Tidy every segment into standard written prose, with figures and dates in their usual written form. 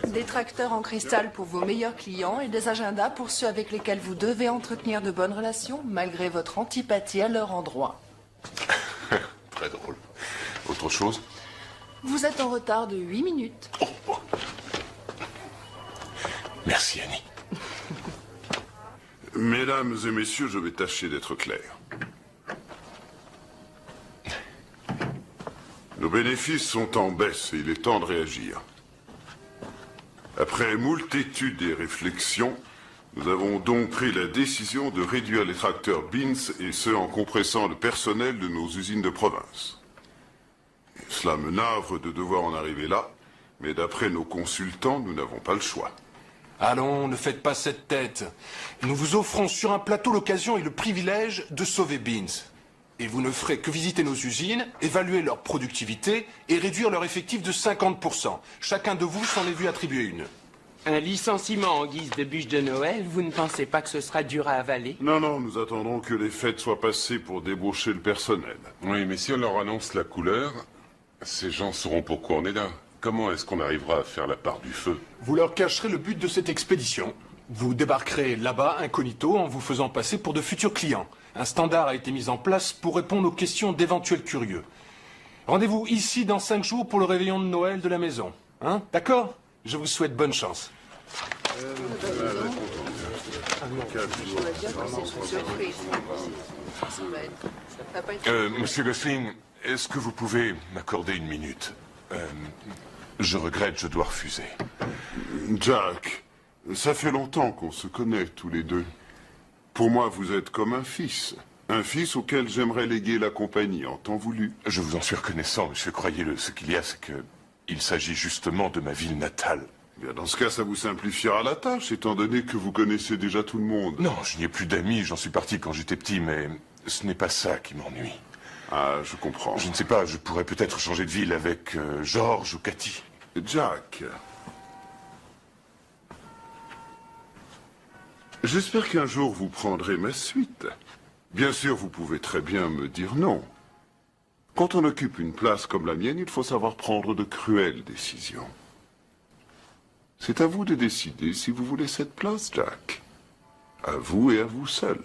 Des tracteurs en cristal pour vos meilleurs clients et des agendas pour ceux avec lesquels vous devez entretenir de bonnes relations malgré votre antipathie à leur endroit. Très drôle. Autre chose? Vous êtes en retard de 8 minutes. Oh. Merci, Annie. Mesdames et messieurs, je vais tâcher d'être clair. Nos bénéfices sont en baisse et il est temps de réagir. Après moult études et réflexions, nous avons donc pris la décision de réduire les tracteurs Binz et ce en compressant le personnel de nos usines de province. Cela me navre de devoir en arriver là, mais d'après nos consultants, nous n'avons pas le choix. Allons, ne faites pas cette tête. Nous vous offrons sur un plateau l'occasion et le privilège de sauver Binz. Et vous ne ferez que visiter nos usines, évaluer leur productivité et réduire leur effectif de 50%. Chacun de vous s'en est vu attribuer une. Un licenciement en guise de bûche de Noël, vous ne pensez pas que ce sera dur à avaler? Non, nous attendons que les fêtes soient passées pour débaucher le personnel. Oui, mais si on leur annonce la couleur, ces gens sauront pourquoi on est là. Comment est-ce qu'on arrivera à faire la part du feu? Vous leur cacherez le but de cette expédition. Vous débarquerez là-bas incognito en vous faisant passer pour de futurs clients. Un standard a été mis en place pour répondre aux questions d'éventuels curieux. Rendez-vous ici dans 5 jours pour le réveillon de Noël de la maison. Hein? D'accord? Je vous souhaite bonne chance. Monsieur Gosling, est-ce que vous pouvez m'accorder une minute? Je regrette, je dois refuser. Jack, ça fait longtemps qu'on se connaît tous les deux. Pour moi, vous êtes comme un fils. Un fils auquel j'aimerais léguer la compagnie en temps voulu. Je vous en suis reconnaissant, monsieur, croyez-le. Ce qu'il y a, c'est que il s'agit justement de ma ville natale. Bien, dans ce cas, ça vous simplifiera la tâche, étant donné que vous connaissez déjà tout le monde. Non, je n'y ai plus d'amis, j'en suis parti quand j'étais petit, mais ce n'est pas ça qui m'ennuie. Ah, je comprends. Je ne sais pas, je pourrais peut-être changer de ville avec George ou Cathy. Jack. J'espère qu'un jour vous prendrez ma suite. Bien sûr, vous pouvez très bien me dire non. Quand on occupe une place comme la mienne, il faut savoir prendre de cruelles décisions. C'est à vous de décider si vous voulez cette place, Jack. À vous et à vous seul.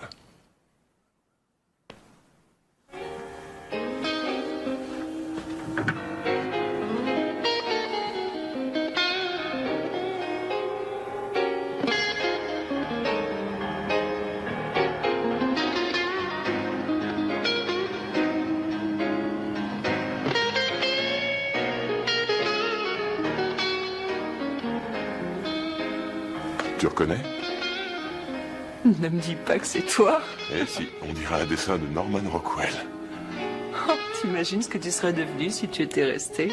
Tu reconnais? Ne me dis pas que c'est toi. Eh si, on dirait un dessin de Norman Rockwell. Oh, t'imagines ce que tu serais devenu si tu étais resté?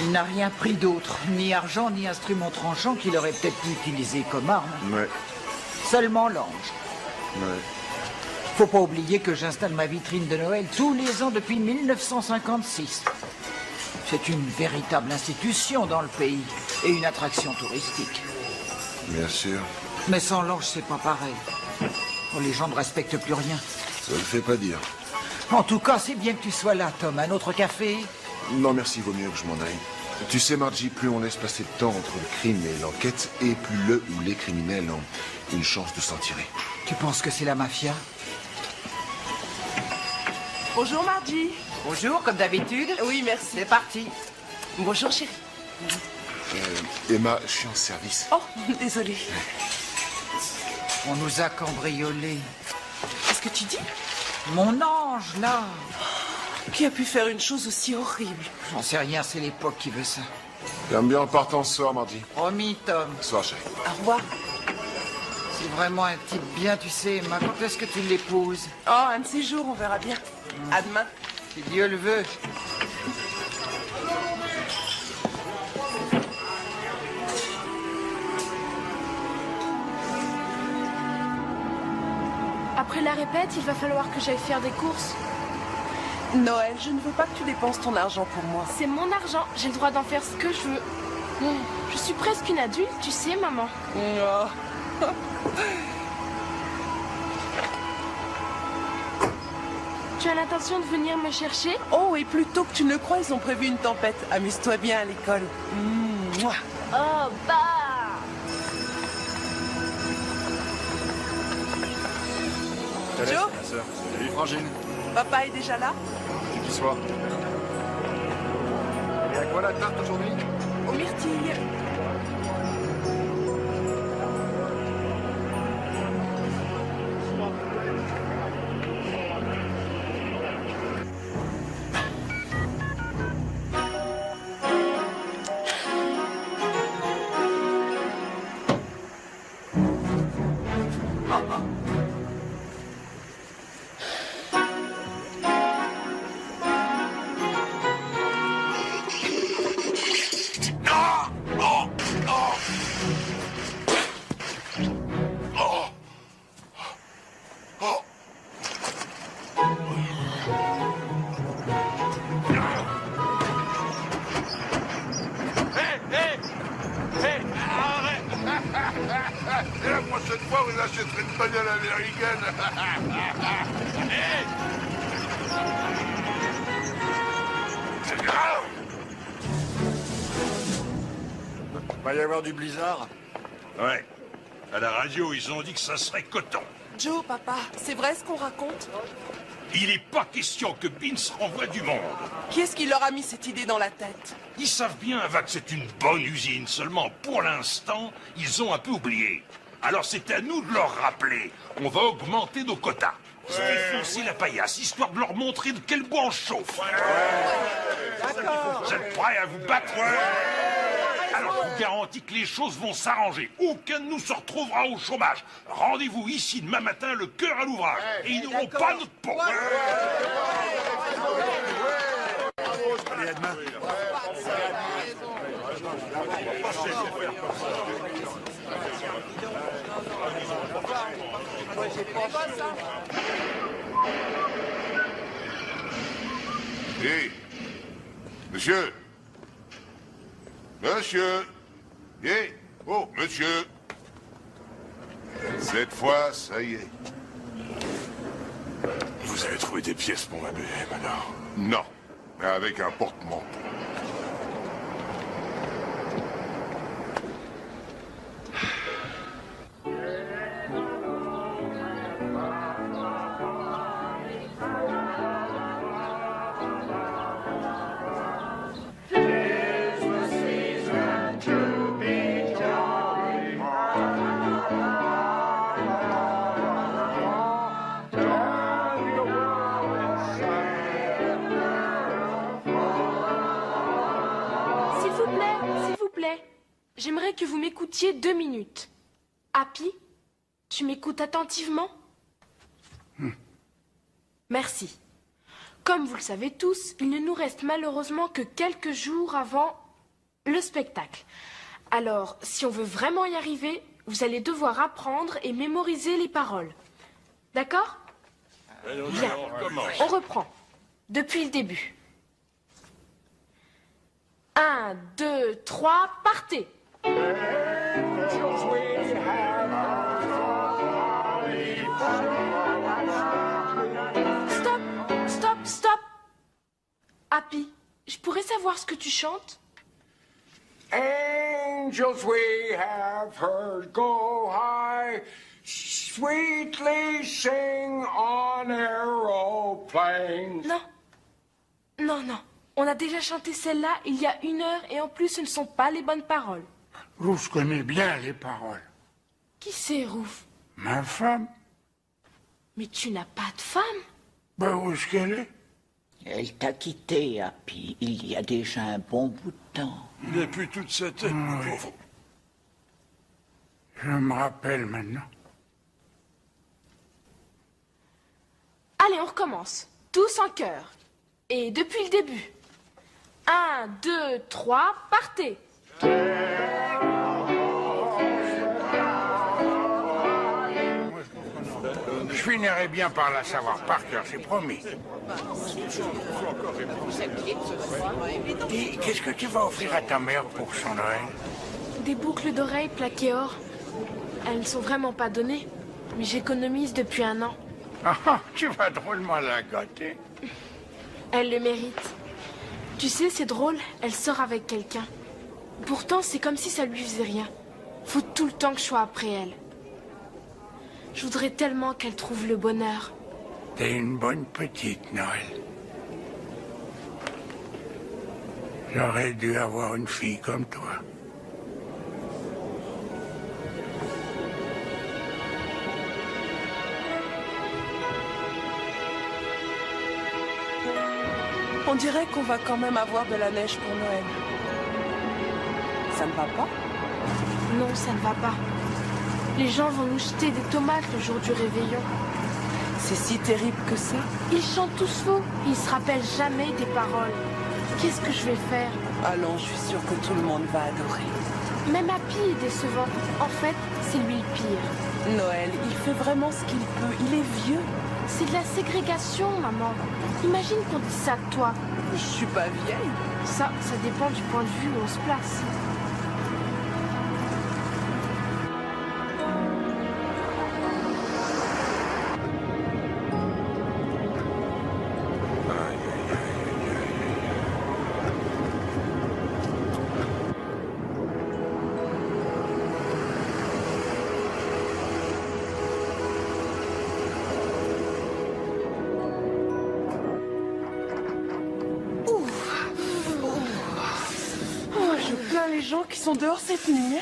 Il n'a rien pris d'autre, ni argent, ni instrument tranchant qu'il aurait peut-être pu utiliser comme arme. Ouais. Seulement l'ange. Ouais. Faut pas oublier que j'installe ma vitrine de Noël tous les ans depuis 1956. C'est une véritable institution dans le pays et une attraction touristique. Bien sûr. Mais sans l'ange, c'est pas pareil. Oh, les gens ne respectent plus rien. Ça ne le fait pas dire. En tout cas, c'est bien que tu sois là, Tom. Un autre café? Non, merci, vaut mieux que je m'en aille. Tu sais, Margie, plus on laisse passer le temps entre le crime et l'enquête, et plus le ou les criminels ont une chance de s'en tirer. Tu penses que c'est la mafia? Bonjour Margie. Bonjour, comme d'habitude. Oui, merci. C'est parti. Bonjour chérie. Emma, je suis en service. Oh, désolée. On nous a cambriolés. Qu'est-ce que tu dis? Mon ange, là. Qui a pu faire une chose aussi horrible? J'en sais rien, c'est l'époque qui veut ça. T'aimes bien en partant ce soir, Margie? Promis, Tom. Soir, chérie. Au revoir. C'est vraiment un type bien, tu sais, Emma. Quand est-ce que tu l'épouses? Oh, un de ces jours, on verra bien. À demain. Si Dieu le veut. Après la répète, il va falloir que j'aille faire des courses. Noël, je ne veux pas que tu dépenses ton argent pour moi. C'est mon argent, j'ai le droit d'en faire ce que je veux. Je suis presque une adulte, tu sais, maman. Oh. Tu as l'intention de venir me chercher? Oh, et plus tôt que tu ne le crois, ils ont prévu une tempête. Amuse-toi bien à l'école. Mouah. Oh, bah! Joe, Salut Frangine. papa est déjà là? C'est qui soir? Et à quoi la tarte aujourd'hui? Aux myrtilles. Et la prochaine fois, vous achèterez une bagnole américaine. C'est grave. Va y avoir du blizzard? Ouais. À la radio, ils ont dit que ça serait coton. Joe, papa, c'est vrai ce qu'on raconte? Il n'est pas question que Binns renvoie du monde. Qui est-ce qui leur a mis cette idée dans la tête? Ils savent bien, Ava, que c'est une bonne usine. Seulement, pour l'instant, ils ont un peu oublié. Alors c'est à nous de leur rappeler. On va augmenter nos quotas. Défoncer la paillasse, histoire de leur montrer de quel bois on chauffe. Vous êtes prêts à vous battre? Alors, je vous garantis que les choses vont s'arranger. Aucun de nous se retrouvera au chômage. Rendez-vous ici demain matin, le cœur à l'ouvrage. Et ils n'auront pas notre peau. Allez, à demain. Hé, monsieur. Monsieur. Hé, oh, monsieur. Cette fois, ça y est. Vous avez trouvé des pièces pour ma bébé, madame? Non, mais avec un porte-manteau. S'il vous plaît, j'aimerais que vous m'écoutiez 2 minutes. Happy, tu m'écoutes attentivement? Merci. Comme vous le savez tous, il ne nous reste malheureusement que quelques jours avant le spectacle. Alors, si on veut vraiment y arriver, vous allez devoir apprendre et mémoriser les paroles. D'accord? Bien, on reprend. Depuis le début. 1, 2, 3, partez! Stop! Stop! Stop! Happy, je pourrais savoir ce que tu chantes? Angels we have heard go high, sweetly sing on aeroplanes. Non. Non, non. On a déjà chanté celle-là il y a 1 heure et en plus ce ne sont pas les bonnes paroles. Ruth connaît bien les paroles. Qui c'est, Rouf? Ma femme? Mais tu n'as pas de femme? Ben où est-ce qu'elle est? Elle t'a quitté, Happy, il y a déjà un bon bout de temps. Il n'a plus toute sa tête, le Oui. pauvre. Je me rappelle maintenant. Allez, on recommence. Tous en chœur. Et depuis le début. 1, 2, 3, partez. Je finirai bien par la savoir par cœur, c'est promis. Dis, qu'est-ce que tu vas offrir à ta mère pour son Noël? Des boucles d'oreilles plaquées or. Elles ne sont vraiment pas données, mais j'économise depuis 1 an. Ah, tu vas drôlement la gâter. Elle le mérite. Tu sais, c'est drôle, elle sort avec quelqu'un. Pourtant, c'est comme si ça lui faisait rien. Faut tout le temps que je sois après elle. Je voudrais tellement qu'elle trouve le bonheur. T'es une bonne petite, Noël. J'aurais dû avoir une fille comme toi. On dirait qu'on va quand même avoir de la neige pour Noël. Ça ne va pas? Non, ça ne va pas. Les gens vont nous jeter des tomates le jour du réveillon. C'est si terrible que ça. Ils chantent tous faux. Ils se rappellent jamais des paroles. Qu'est-ce que je vais faire? Allons, je suis sûre que tout le monde va adorer. Même Happy est décevant. En fait, c'est lui le pire. Noël, il fait vraiment ce qu'il peut. Il est vieux. C'est de la ségrégation, maman. Imagine qu'on dise ça de toi. Je suis pas vieille. Ça dépend du point de vue où on se place. Les gens qui sont dehors cette nuit.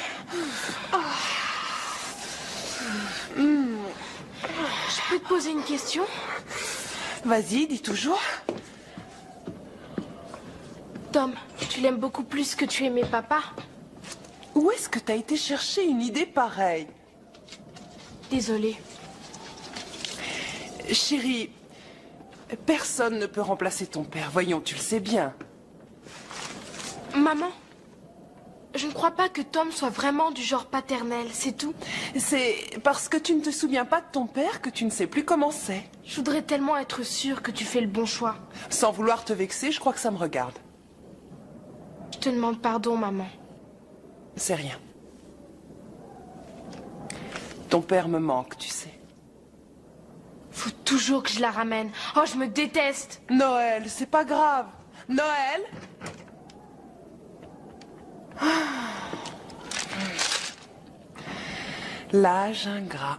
Je peux te poser une question? Vas-y, dis toujours. Tom, tu l'aimes beaucoup plus que tu aimais papa? Où est-ce que t'as été chercher une idée pareille? Désolée. Chérie, personne ne peut remplacer ton père. Voyons, tu le sais bien. Maman, je ne crois pas que Tom soit vraiment du genre paternel, c'est tout. C'est parce que tu ne te souviens pas de ton père que tu ne sais plus comment c'est. Je voudrais tellement être sûre que tu fais le bon choix. Sans vouloir te vexer, je crois que ça me regarde. Je te demande pardon, maman. C'est rien. Ton père me manque, tu sais. Faut toujours que je la ramène. Oh, je me déteste. Noël, c'est pas grave. Noël? L'âge ingrat.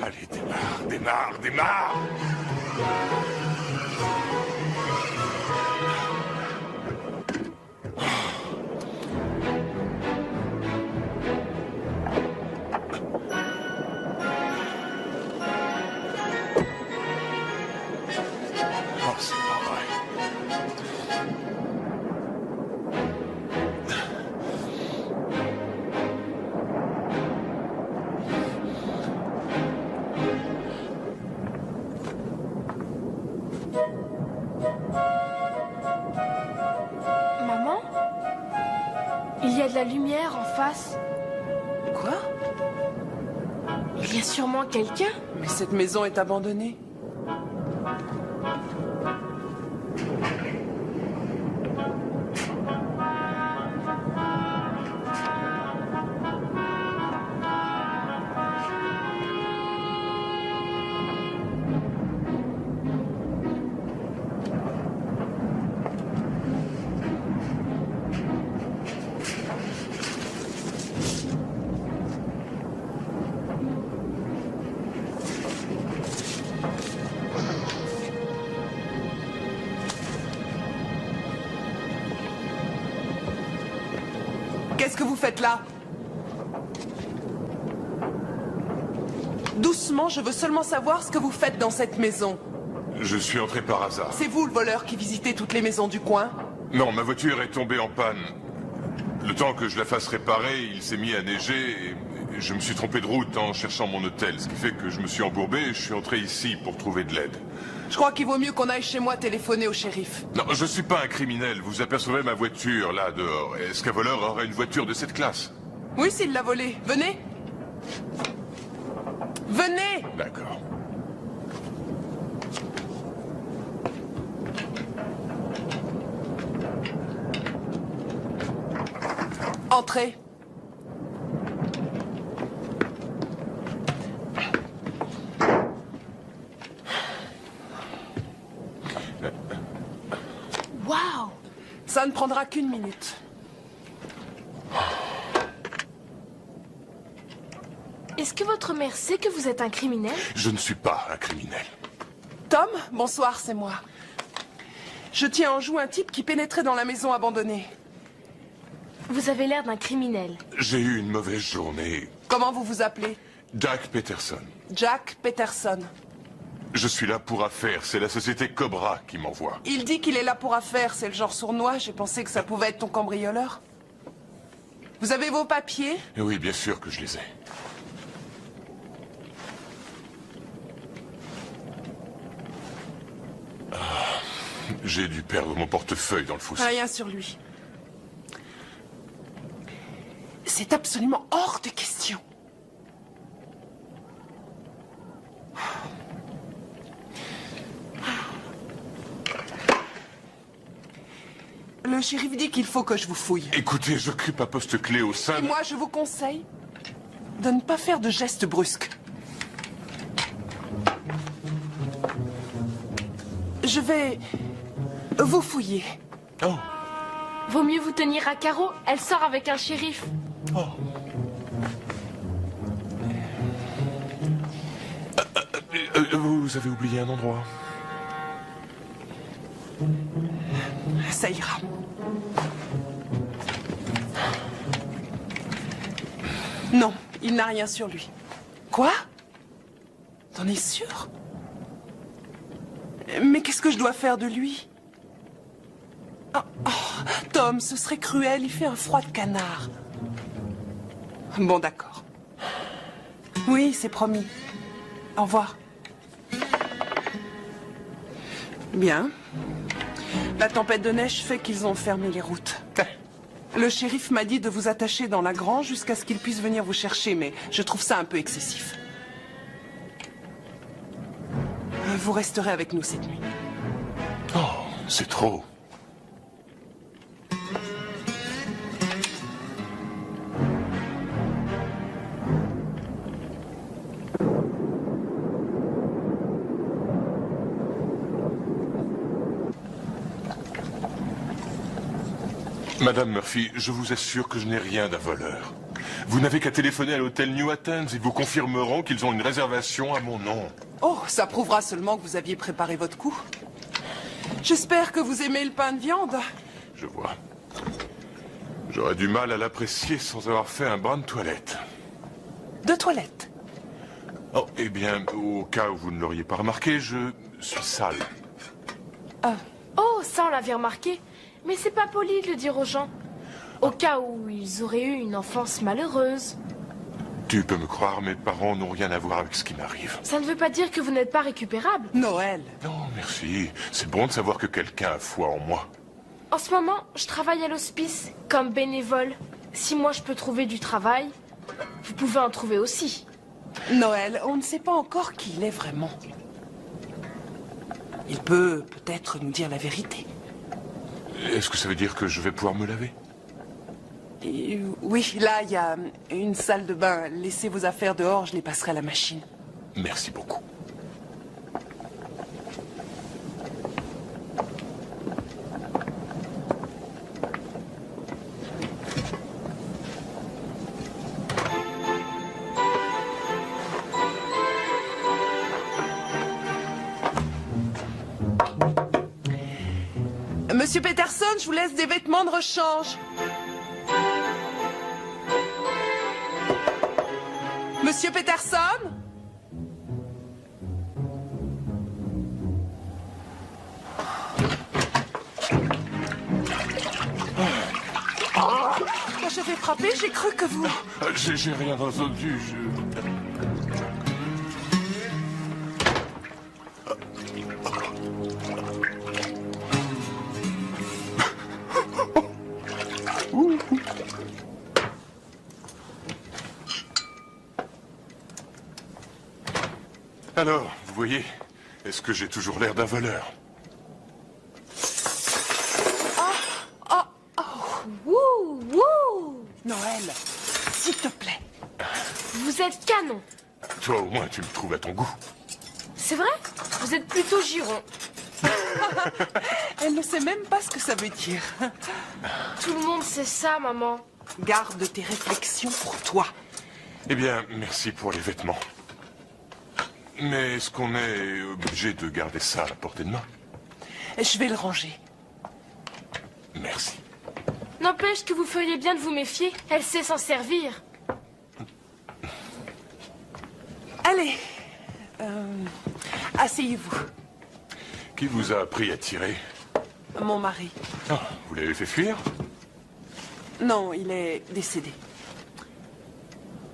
Allez, démarre. Oh, c'est pas vrai. Maman? Il y a de la lumière en face. Quoi? Il y a sûrement quelqu'un. Mais cette maison est abandonnée. Qu'est-ce que vous faites là? Doucement, je veux seulement savoir ce que vous faites dans cette maison. Je suis entré par hasard. C'est vous le voleur qui visitez toutes les maisons du coin? Non, ma voiture est tombée en panne. Le temps que je la fasse réparer, il s'est mis à neiger et je me suis trompé de route en cherchant mon hôtel. Ce qui fait que je me suis embourbé et je suis entré ici pour trouver de l'aide. Je crois qu'il vaut mieux qu'on aille chez moi téléphoner au shérif. Non, je suis pas un criminel. Vous apercevez ma voiture, là, dehors. Est-ce qu'un voleur aurait une voiture de cette classe? Oui, s'il l'a volée. Venez. Venez! D'accord. Entrez. Waouh! Ça ne prendra qu'une minute. Est-ce que votre mère sait que vous êtes un criminel? Je ne suis pas un criminel. Tom, bonsoir, c'est moi. Je tiens en joue un type qui pénétrait dans la maison abandonnée. Vous avez l'air d'un criminel. J'ai eu une mauvaise journée. Comment vous vous appelez? Jack Peterson. Jack Peterson. Je suis là pour affaires. C'est la société Cobra qui m'envoie. Il dit qu'il est là pour affaires, c'est le genre sournois. J'ai pensé que ça pouvait être ton cambrioleur. Vous avez vos papiers? Oui, bien sûr que je les ai. J'ai dû perdre mon portefeuille dans le fossé. Rien sur lui. C'est absolument hors de question. Le shérif dit qu'il faut que je vous fouille. Écoutez, j'occupe un poste clé au sein... Et moi, je vous conseille de ne pas faire de gestes brusques. Je vais vous fouiller. Oh. Vaut mieux vous tenir à carreau, elle sort avec un shérif. Oh. Vous avez oublié un endroit. Ça ira. Non, il n'a rien sur lui. Quoi? T'en es sûr? Mais qu'est-ce que je dois faire de lui? Oh, Tom, ce serait cruel, il fait un froid de canard. Bon, d'accord. Oui, c'est promis. Au revoir. Bien. La tempête de neige fait qu'ils ont fermé les routes. Le shérif m'a dit de vous attacher dans la grange jusqu'à ce qu'il puisse venir vous chercher, mais je trouve ça un peu excessif. Vous resterez avec nous cette nuit. Oh, c'est trop. Madame Murphy, je vous assure que je n'ai rien d'un voleur. Vous n'avez qu'à téléphoner à l'hôtel New Athens. Ils vous confirmeront qu'ils ont une réservation à mon nom. Oh, ça prouvera seulement que vous aviez préparé votre coup. J'espère que vous aimez le pain de viande. Je vois. J'aurais du mal à l'apprécier sans avoir fait un brin de toilette. De toilette? Oh, eh bien, au cas où vous ne l'auriez pas remarqué, je suis sale. Oh, ça on l'avait remarqué. Mais c'est pas poli de le dire aux gens. Au cas où ils auraient eu une enfance malheureuse. Tu peux me croire, mes parents n'ont rien à voir avec ce qui m'arrive. Ça ne veut pas dire que vous n'êtes pas récupérable. Noël. Non, merci. C'est bon de savoir que quelqu'un a foi en moi. En ce moment, je travaille à l'hospice, comme bénévole. Si moi je peux trouver du travail, vous pouvez en trouver aussi. Noël, on ne sait pas encore qui il est vraiment. Il peut peut-être nous dire la vérité. Est-ce que ça veut dire que je vais pouvoir me laver? Oui, là, il y a une salle de bain. Laissez vos affaires dehors, je les passerai à la machine. Merci beaucoup. Monsieur Peterson, je vous laisse des vêtements de rechange. Monsieur Peterson? avez frappé, j'ai cru que vous... J'ai rien entendu, Alors, vous voyez, est-ce que j'ai toujours l'air d'un voleur? Wouh, wouh! Noël, s'il te plaît. Vous êtes canon. Toi, au moins, tu me trouves à ton goût. C'est vrai? Vous êtes plutôt giron. Elle ne sait même pas ce que ça veut dire. Tout le monde sait ça, maman. Garde tes réflexions pour toi. Eh bien, merci pour les vêtements. Mais est-ce qu'on est obligé de garder ça à la portée de main? Je vais le ranger. Merci. N'empêche que vous feriez bien de vous méfier. Elle sait s'en servir. Allez, asseyez-vous. Qui vous a appris à tirer? Mon mari. Ah, vous l'avez fait fuir? Non, il est décédé.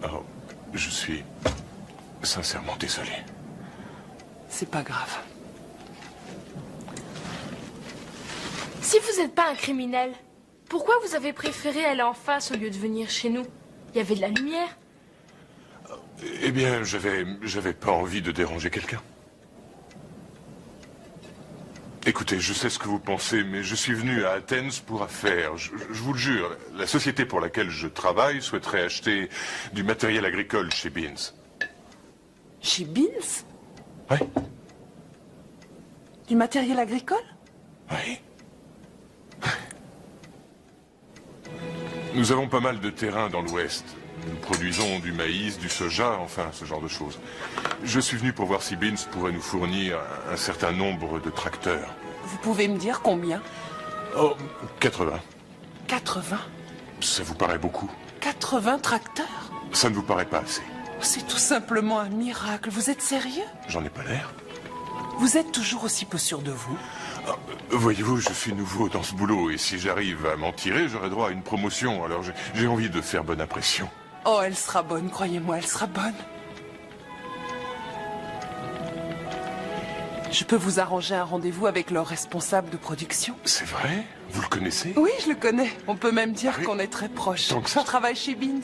Oh, je suis sincèrement désolé. C'est pas grave. Si vous n'êtes pas un criminel, pourquoi vous avez préféré aller en face au lieu de venir chez nous? Il y avait de la lumière. Eh bien, j'avais pas envie de déranger quelqu'un. Écoutez, je sais ce que vous pensez, mais je suis venu à Athens pour affaires. Je vous le jure, la société pour laquelle je travaille souhaiterait acheter du matériel agricole chez Beans. Chez Beans? Oui. Du matériel agricole? Oui. Nous avons pas mal de terrain dans l'Ouest. Nous produisons du maïs, du soja, enfin, ce genre de choses. Je suis venu pour voir si Beans pourrait nous fournir un certain nombre de tracteurs. Vous pouvez me dire combien? Oh, 80. 80? Ça vous paraît beaucoup? 80 tracteurs? Ça ne vous paraît pas assez? C'est tout simplement un miracle. Vous êtes sérieux? J'en ai pas l'air. Vous êtes toujours aussi peu sûr de vous? Voyez-vous, je suis nouveau dans ce boulot et si j'arrive à m'en tirer, j'aurai droit à une promotion. Alors j'ai envie de faire bonne impression. Oh, elle sera bonne, croyez-moi, elle sera bonne. Je peux vous arranger un rendez-vous avec leur responsable de production. C'est vrai? Vous le connaissez? Oui, je le connais. On peut même dire qu'on est très proches. Tant que ça? Je travaille chez Beans.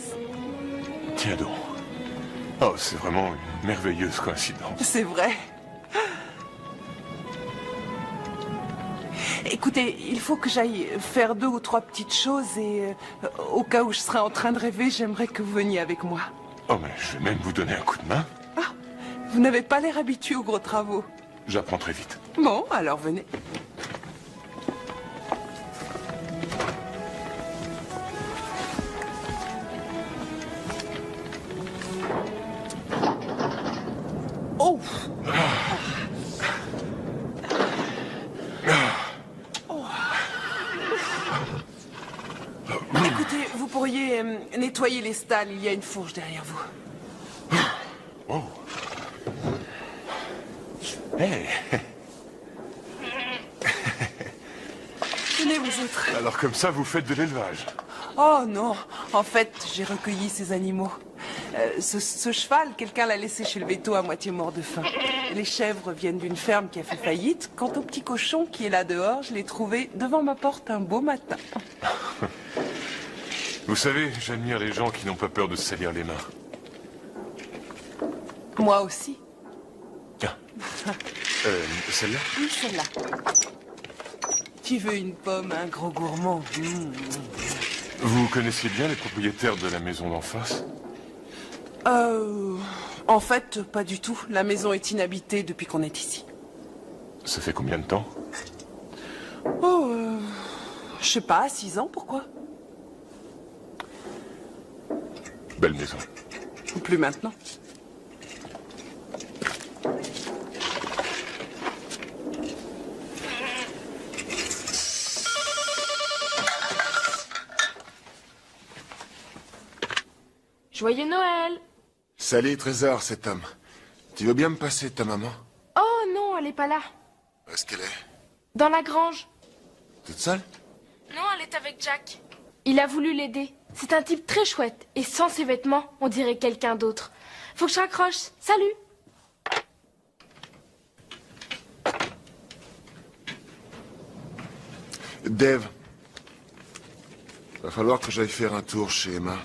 Tiens donc. Oh, c'est vraiment une merveilleuse coïncidence. C'est vrai. Écoutez, il faut que j'aille faire 2 ou 3 petites choses et au cas où je serai en train de rêver, j'aimerais que vous veniez avec moi. Oh, mais je vais même vous donner un coup de main. Ah, vous n'avez pas l'air habitué aux gros travaux. J'apprends très vite. Bon, alors venez. Oh! Écoutez, vous pourriez nettoyer les stalles. Il y a une fourche derrière vous. Oh. Hey. Tenez, vous autres. Alors comme ça, vous faites de l'élevage? Oh non, en fait, j'ai recueilli ces animaux. Ce cheval, quelqu'un l'a laissé chez le véto à moitié mort de faim. Les chèvres viennent d'une ferme qui a fait faillite. Quant au petit cochon qui est là dehors, je l'ai trouvé devant ma porte un beau matin. Vous savez, j'admire les gens qui n'ont pas peur de se salir les mains. Moi aussi. Tiens. Celle-là? Oui, celle-là. Tu veux une pomme, un gros gourmand? Vous connaissiez bien les propriétaires de la maison d'en face? En fait, pas du tout. La maison est inhabitée depuis qu'on est ici. Ça fait combien de temps? Oh, je sais pas, 6 ans, pourquoi? Belle maison. Plus maintenant. Joyeux Noël! Salut, Trésor, cet homme. Tu veux bien me passer ta maman? Oh non, elle est pas là. Où est-ce qu'elle est? Dans la grange. Toute seule? Non, elle est avec Jack. Il a voulu l'aider. C'est un type très chouette. Et sans ses vêtements, on dirait quelqu'un d'autre. Faut que je raccroche. Salut! Dave, va falloir que j'aille faire un tour chez Emma.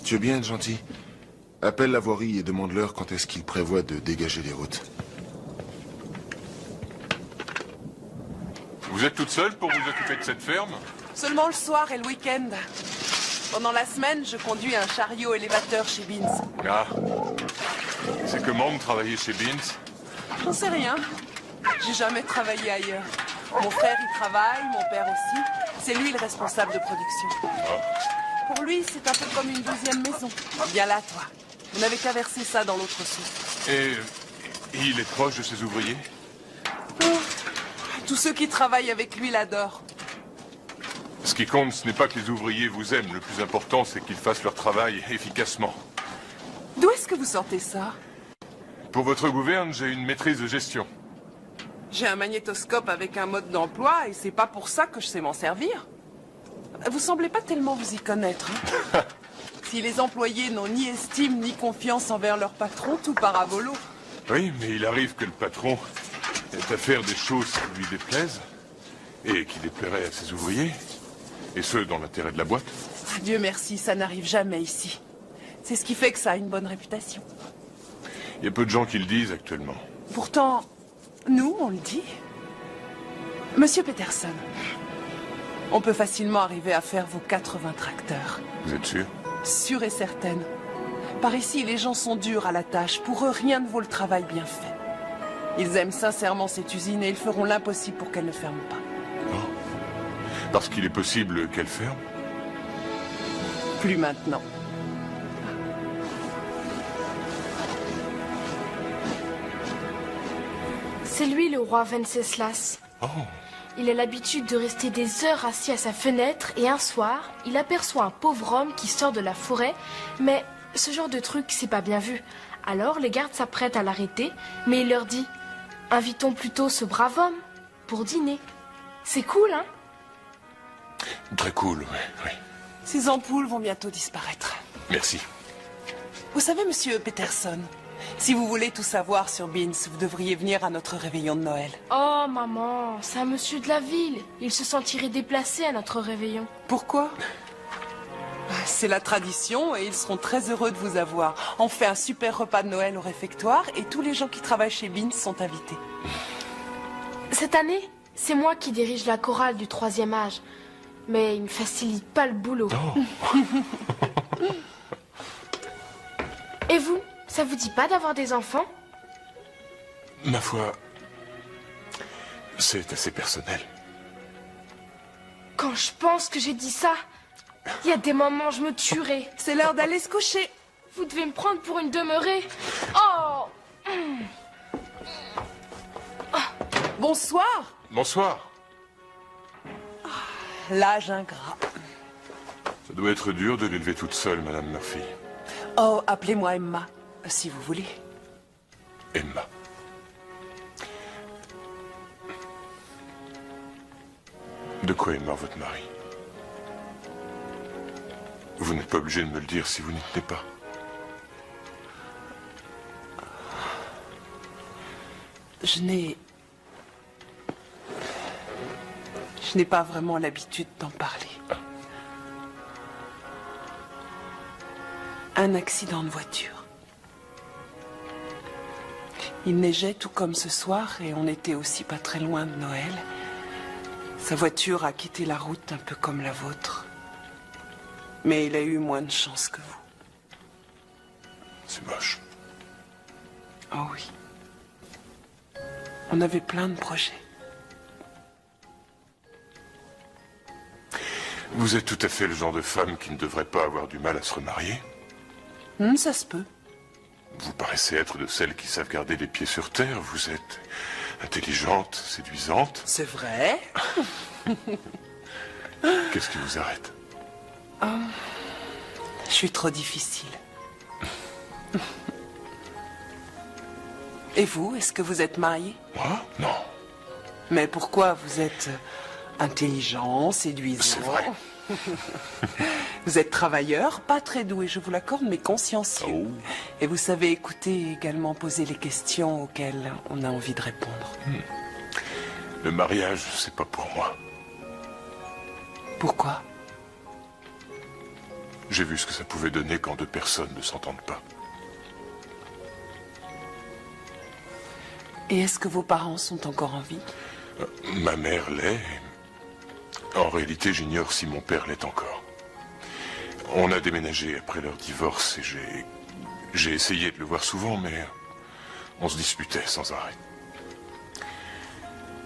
Tu veux bien être gentil? Appelle la voirie et demande-leur quand est-ce qu'ils prévoient de dégager les routes. Vous êtes toute seule pour vous occuper de cette ferme? Seulement le soir et le week-end. Pendant la semaine, je conduis un chariot élévateur chez Beans. Ah. C'est comment de travailler chez Beans? J'en sais rien. J'ai jamais travaillé ailleurs. Mon frère y travaille, mon père aussi. C'est lui le responsable de production. Pour lui, c'est un peu comme une deuxième maison. Viens là, toi. Vous n'avez qu'à verser ça dans l'autre source. Et il est proche de ses ouvriers? Tous ceux qui travaillent avec lui l'adorent. Ce qui compte, ce n'est pas que les ouvriers vous aiment. Le plus important, c'est qu'ils fassent leur travail efficacement. D'où est-ce que vous sortez ça? Pour votre gouverne, j'ai une maîtrise de gestion. J'ai un magnétoscope avec un mode d'emploi et c'est pas pour ça que je sais m'en servir. Vous semblez pas tellement vous y connaître. Hein? Si les employés n'ont ni estime ni confiance envers leur patron, tout part à volo. Oui, mais il arrive que le patron ait à faire des choses qui lui déplaisent et qui déplairaient à ses ouvriers, et ce, dans l'intérêt de la boîte. Dieu merci, ça n'arrive jamais ici. C'est ce qui fait que ça a une bonne réputation. Il y a peu de gens qui le disent actuellement. Pourtant, nous, on le dit. Monsieur Peterson, on peut facilement arriver à faire vos 80 tracteurs. Vous êtes sûr? Sûre et certaine. Par ici, les gens sont durs à la tâche. Pour eux, rien ne vaut le travail bien fait. Ils aiment sincèrement cette usine et ils feront l'impossible pour qu'elle ne ferme pas. Oh. Parce qu'il est possible qu'elle ferme? Plus maintenant. C'est lui le roi Venceslas. Oh. Il a l'habitude de rester des heures assis à sa fenêtre et un soir, il aperçoit un pauvre homme qui sort de la forêt, mais ce genre de truc, c'est pas bien vu. Alors les gardes s'apprêtent à l'arrêter, mais il leur dit « Invitons plutôt ce brave homme pour dîner. » C'est cool, hein? Très cool, oui. Ces ampoules vont bientôt disparaître. Merci. Vous savez, monsieur Peterson, si vous voulez tout savoir sur Beans, vous devriez venir à notre réveillon de Noël. Oh, maman, c'est un monsieur de la ville. Il se sentirait déplacé à notre réveillon. Pourquoi? C'est la tradition et ils seront très heureux de vous avoir. On fait un super repas de Noël au réfectoire et tous les gens qui travaillent chez Beans sont invités. Cette année, c'est moi qui dirige la chorale du 3e âge. Mais il ne facilite pas le boulot. Oh. Et vous, ça vous dit pas d'avoir des enfants? Ma foi, c'est assez personnel. Quand je pense que j'ai dit ça, il y a des moments je me tuerais. C'est l'heure d'aller se coucher. Vous devez me prendre pour une demeurée. Oh! Bonsoir. Bonsoir. L'âge ingrat. Ça doit être dur de l'élever toute seule, Madame Murphy. Oh, appelez-moi Emma, si vous voulez. Emma. De quoi est mort votre mari? Vous n'êtes pas obligé de me le dire si vous n'y tenez pas. Je n'ai pas vraiment l'habitude d'en parler. Un accident de voiture. Il neigeait tout comme ce soir et on n'était aussi pas très loin de Noël. Sa voiture a quitté la route un peu comme la vôtre. Mais il a eu moins de chance que vous. C'est moche. Oh oui. On avait plein de projets. Vous êtes tout à fait le genre de femme qui ne devrait pas avoir du mal à se remarier. Ça se peut. Vous paraissez être de celles qui savent garder les pieds sur terre. Vous êtes intelligente, séduisante. C'est vrai. Qu'est-ce qui vous arrête? Je suis trop difficile. Et vous, est-ce que vous êtes marié? Moi? Non. Mais pourquoi? Vous êtes intelligent, séduisant. C'est vrai. Vous êtes travailleur, pas très doué, je vous l'accorde, mais consciencieux. Oh. Et vous savez écouter et également poser les questions auxquelles on a envie de répondre. Le mariage, c'est pas pour moi. Pourquoi? J'ai vu ce que ça pouvait donner quand deux personnes ne s'entendent pas. Et est-ce que vos parents sont encore en vie? Ma mère l'est. En réalité, j'ignore si mon père l'est encore. On a déménagé après leur divorce et j'ai essayé de le voir souvent, mais on se disputait sans arrêt.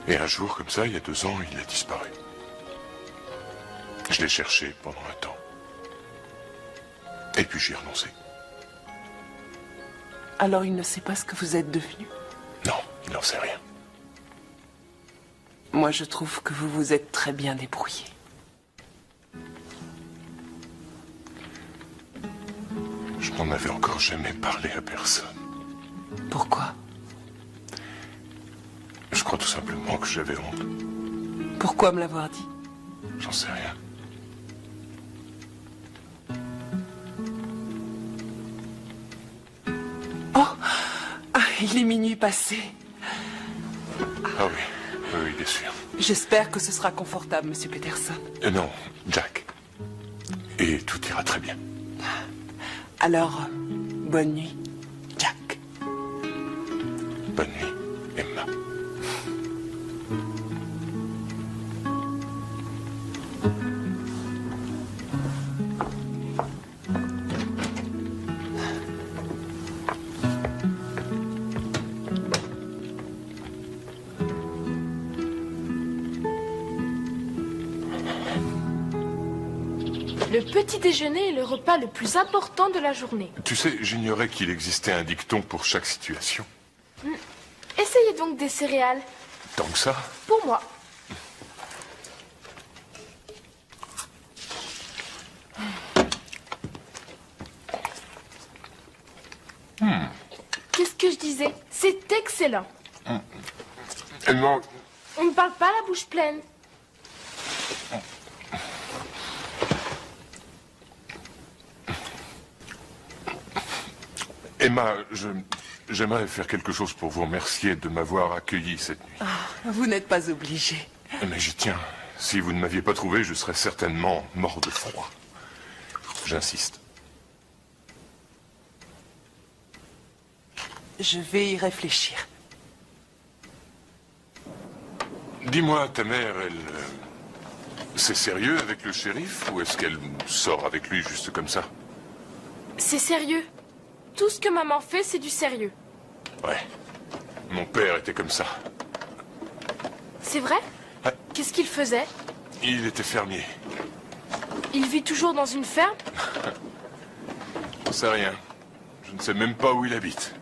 Et un jour, comme ça, il y a 2 ans, il a disparu. Je l'ai cherché pendant un temps. Et puis j'y ai renoncé. Alors il ne sait pas ce que vous êtes devenu? Non, il n'en sait rien. Moi, je trouve que vous vous êtes très bien débrouillé. Je n'en avais encore jamais parlé à personne. Pourquoi? Je crois tout simplement que j'avais honte. Pourquoi me l'avoir dit? J'en sais rien. Oh! Ah, il est minuit passé. Ah oui, oui, bien sûr. J'espère que ce sera confortable, Monsieur Peterson. Non, Jack. Et tout ira très bien. Alors, bonne nuit, Jack. Bonne nuit, Emma. Le petit déjeuner est le repas le plus important de la journée. Tu sais, j'ignorais qu'il existait un dicton pour chaque situation. Essayez donc des céréales. Tant que ça. Pour moi. Qu'est-ce que je disais? C'est excellent. Emma, On ne parle pas la bouche pleine. Emma, j'aimerais faire quelque chose pour vous remercier de m'avoir accueilli cette nuit. Ah, vous n'êtes pas obligé. Mais j'y tiens. Si vous ne m'aviez pas trouvé, je serais certainement mort de froid. J'insiste. Je vais y réfléchir. Dis-moi, ta mère, c'est sérieux avec le shérif ou est-ce qu'elle sort avec lui juste comme ça? C'est sérieux. Tout ce que maman fait, c'est du sérieux. Ouais. Mon père était comme ça. C'est vrai? Ouais. Qu'est-ce qu'il faisait? Il était fermier. Il vit toujours dans une ferme? J'en sais rien. Je ne sais même pas où il habite.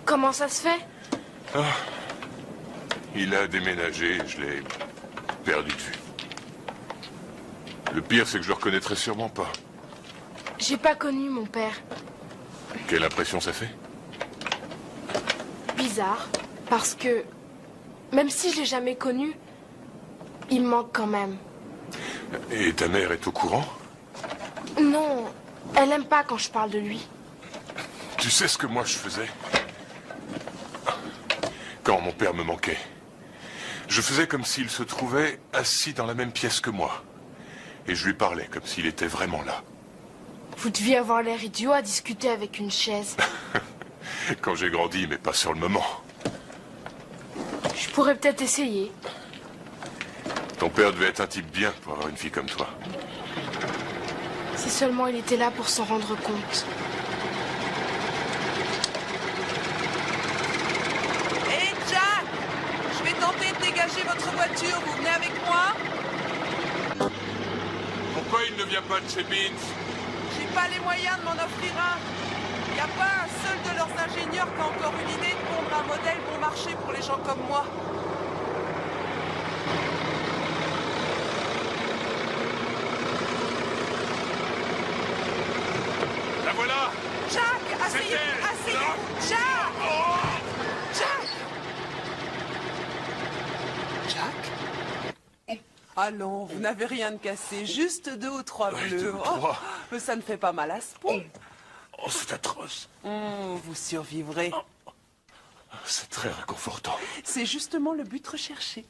Comment ça se fait? Ah. Il a déménagé, je l'ai perdu de vue. Le pire, c'est que je le reconnaîtrai sûrement pas. J'ai pas connu mon père. Quelle impression ça fait? Bizarre. Parce que, même si je l'ai jamais connu, il me manque quand même. Et ta mère est au courant? Non, elle aime pas quand je parle de lui. Tu sais ce que moi je faisais? Quand mon père me manquait. Je faisais comme s'il se trouvait assis dans la même pièce que moi. Et je lui parlais comme s'il était vraiment là. Vous deviez avoir l'air idiot à discuter avec une chaise. Quand j'ai grandi, mais pas sur le moment. Je pourrais peut-être essayer. Ton père devait être un type bien pour avoir une fille comme toi. Si seulement il était là pour s'en rendre compte. Hé, Jack! Je vais tenter de dégager votre voiture. Vous venez avec moi? Pourquoi il ne vient pas de chez Beans? J'ai pas les moyens de m'en offrir un. Y a pas un seul de leurs ingénieurs qui a encore eu l'idée de pondre un modèle bon marché pour les gens comme moi. La voilà! Jack, asseyez-vous! Jack! Jack! Jack? Allons, vous n'avez rien de cassé, juste 2 ou 3 bleus. Oh, mais ça ne fait pas mal à ce point. Oh, c'est atroce. Vous survivrez. C'est très réconfortant. C'est justement le but recherché.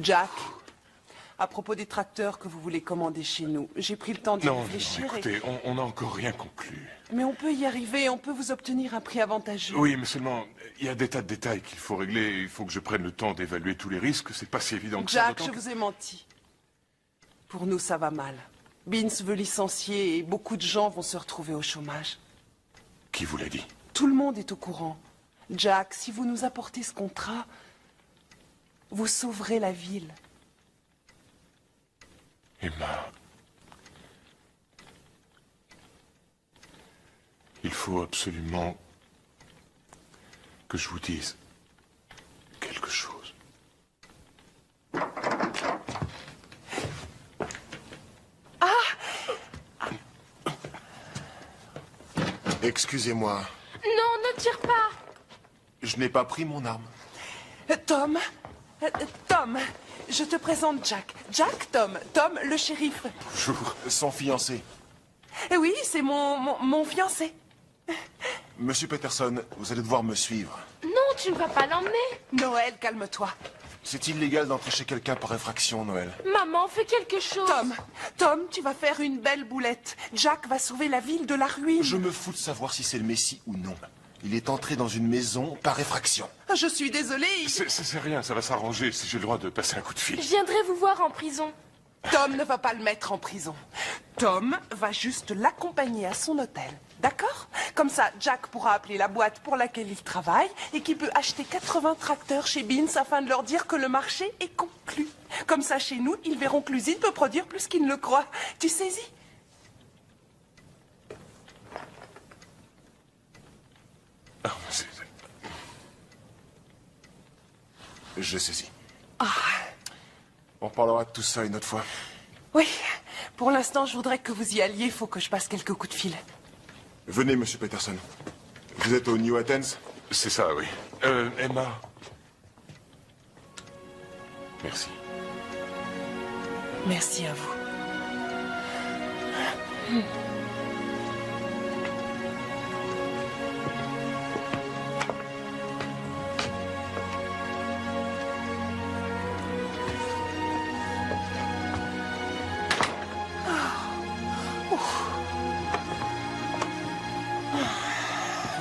Jack, à propos des tracteurs que vous voulez commander chez nous, j'ai pris le temps de réfléchir. Écoutez, on n'a encore rien conclu. Mais on peut y arriver, on peut vous obtenir un prix avantageux. Oui, mais seulement, il y a des tas de détails qu'il faut régler. Il faut que je prenne le temps d'évaluer tous les risques. C'est pas si évident que ça. Jack, je vous ai menti. Pour nous, ça va mal. Beans veut licencier et beaucoup de gens vont se retrouver au chômage. Qui vous l'a dit? Tout le monde est au courant. Jack, si vous nous apportez ce contrat, vous sauverez la ville. Emma, il faut absolument que je vous dise quelque chose. Excusez-moi, Non, ne tire pas. je n'ai pas pris mon arme. Tom, je te présente Jack. Jack, Tom, le shérif. Bonjour. Son fiancé. Oui, c'est mon fiancé. Monsieur Peterson, vous allez devoir me suivre. Non, tu ne vas pas l'emmener. Noël, calme-toi. C'est illégal d'entrer chez quelqu'un par infraction, Noël. Maman, fais quelque chose. Tom, tu vas faire une belle boulette. Jack va sauver la ville de la ruine. Je me fous de savoir si c'est le Messie ou non. Il est entré dans une maison par effraction. Je suis désolée. C'est rien, ça va s'arranger si j'ai le droit de passer un coup de fil. Je viendrai vous voir en prison. Tom ne va pas le mettre en prison. Tom va juste l'accompagner à son hôtel. D'accord? Comme ça, Jack pourra appeler la boîte pour laquelle il travaille et qui peut acheter 80 tracteurs chez Beans afin de leur dire que le marché est conclu. Comme ça, chez nous, ils verront que l'usine peut produire plus qu'ils ne le croient. Tu saisis? Je saisis. On parlera de tout ça une autre fois. Oui. Pour l'instant, je voudrais que vous y alliez. Il faut que je passe quelques coups de fil. Venez, monsieur Peterson. Vous êtes au New Athens? C'est ça, oui. Emma. Merci. Merci à vous.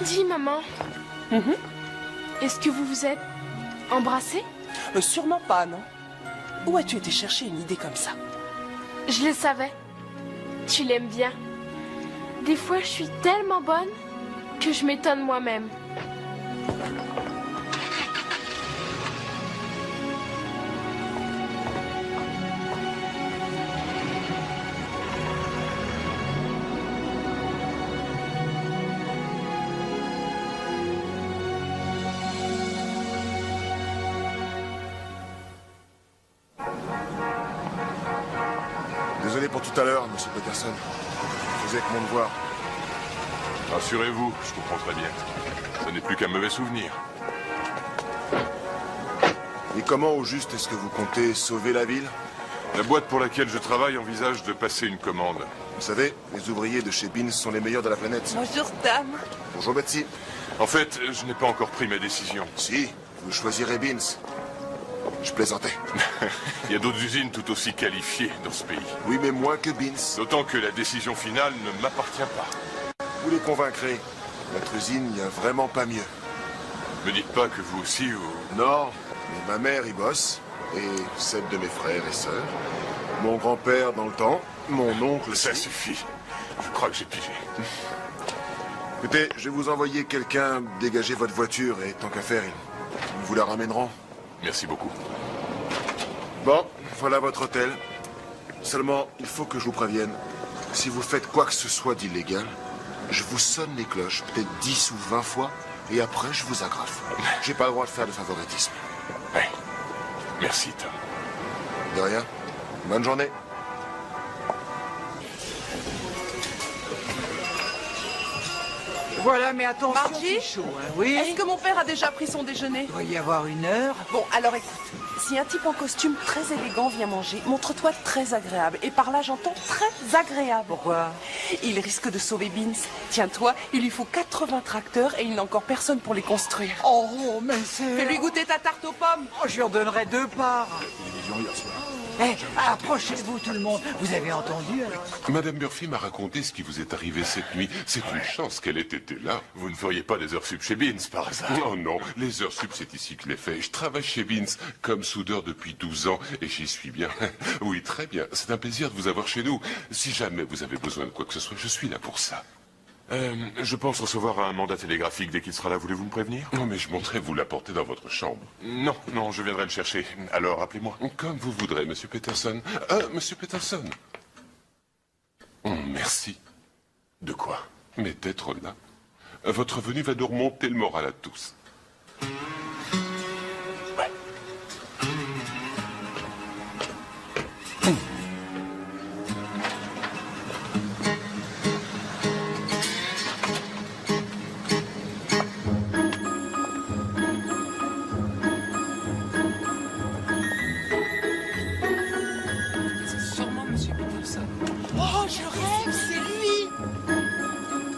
Dis, maman. Est-ce que vous vous êtes embrassés? Sûrement pas, non? Où as-tu été chercher une idée comme ça? Je le savais. Tu l'aimes bien. Des fois, je suis tellement bonne que je m'étonne moi-même. Désolé pour tout à l'heure, monsieur Peterson. Je faisais que mon devoir. Rassurez-vous, je comprends très bien. Ce n'est plus qu'un mauvais souvenir. Et comment, au juste, est-ce que vous comptez sauver la ville? La boîte pour laquelle je travaille envisage de passer une commande. Vous savez, les ouvriers de chez Beans sont les meilleurs de la planète. Bonjour, Tam. Bonjour, Betsy. En fait, je n'ai pas encore pris ma décision. Si, vous choisirez Beans. Je plaisantais. Il y a d'autres usines tout aussi qualifiées dans ce pays. Oui, mais moins que Beans. D'autant que la décision finale ne m'appartient pas. Vous les convaincrez. Notre usine, il n'y a vraiment pas mieux. Me dites pas que vous aussi, Non, mais ma mère y bosse. Et celle de mes frères et sœurs. Mon grand-père dans le temps. Mon oncle. Ça suffit. Je crois que j'ai pigé. Écoutez, je vais vous envoyer quelqu'un dégager votre voiture et tant qu'à faire, ils vous la ramèneront. Merci beaucoup. Bon, voilà votre hôtel. Seulement, il faut que je vous prévienne. Si vous faites quoi que ce soit d'illégal, je vous sonne les cloches, peut-être 10 ou 20 fois, et après, je vous agrafe. J'ai pas le droit de faire de favoritisme. Ouais. Merci, Tom. De rien. Bonne journée. Voilà, mais attention, Margie, c'est chaud, hein. Oui. est-ce que mon père a déjà pris son déjeuner? Il doit y avoir 1 heure. Bon, alors écoute, si un type en costume très élégant vient manger, montre-toi très agréable. Et par là, j'entends très agréable. Pourquoi? Il risque de sauver Beans. Tiens-toi, il lui faut 80 tracteurs et il n'a encore personne pour les construire. Oh, mais c'est... Fais-lui goûter ta tarte aux pommes. Oh, je lui en donnerai 2 parts. Télévision hier soir. Eh, approchez-vous tout le monde. Vous avez entendu alors? Madame Murphy m'a raconté ce qui vous est arrivé cette nuit. C'est une chance qu'elle ait été là. Vous ne feriez pas des heures sup chez Beans, par hasard? Non, non. Les heures sup, c'est ici que je les fais. Je travaille chez Beans comme soudeur depuis 12 ans et j'y suis bien. Oui, très bien. C'est un plaisir de vous avoir chez nous. Si jamais vous avez besoin de quoi que ce soit, je suis là pour ça. Je pense recevoir un mandat télégraphique dès qu'il sera là. Voulez-vous me prévenir? Non, mais je monterai vous l'apporter dans votre chambre. Non, non, je viendrai le chercher. Alors, appelez-moi. Comme vous voudrez, Monsieur Peterson. Monsieur Peterson. Merci. De quoi? Mais d'être là. Votre venue va nous remonter le moral à tous. Ouais.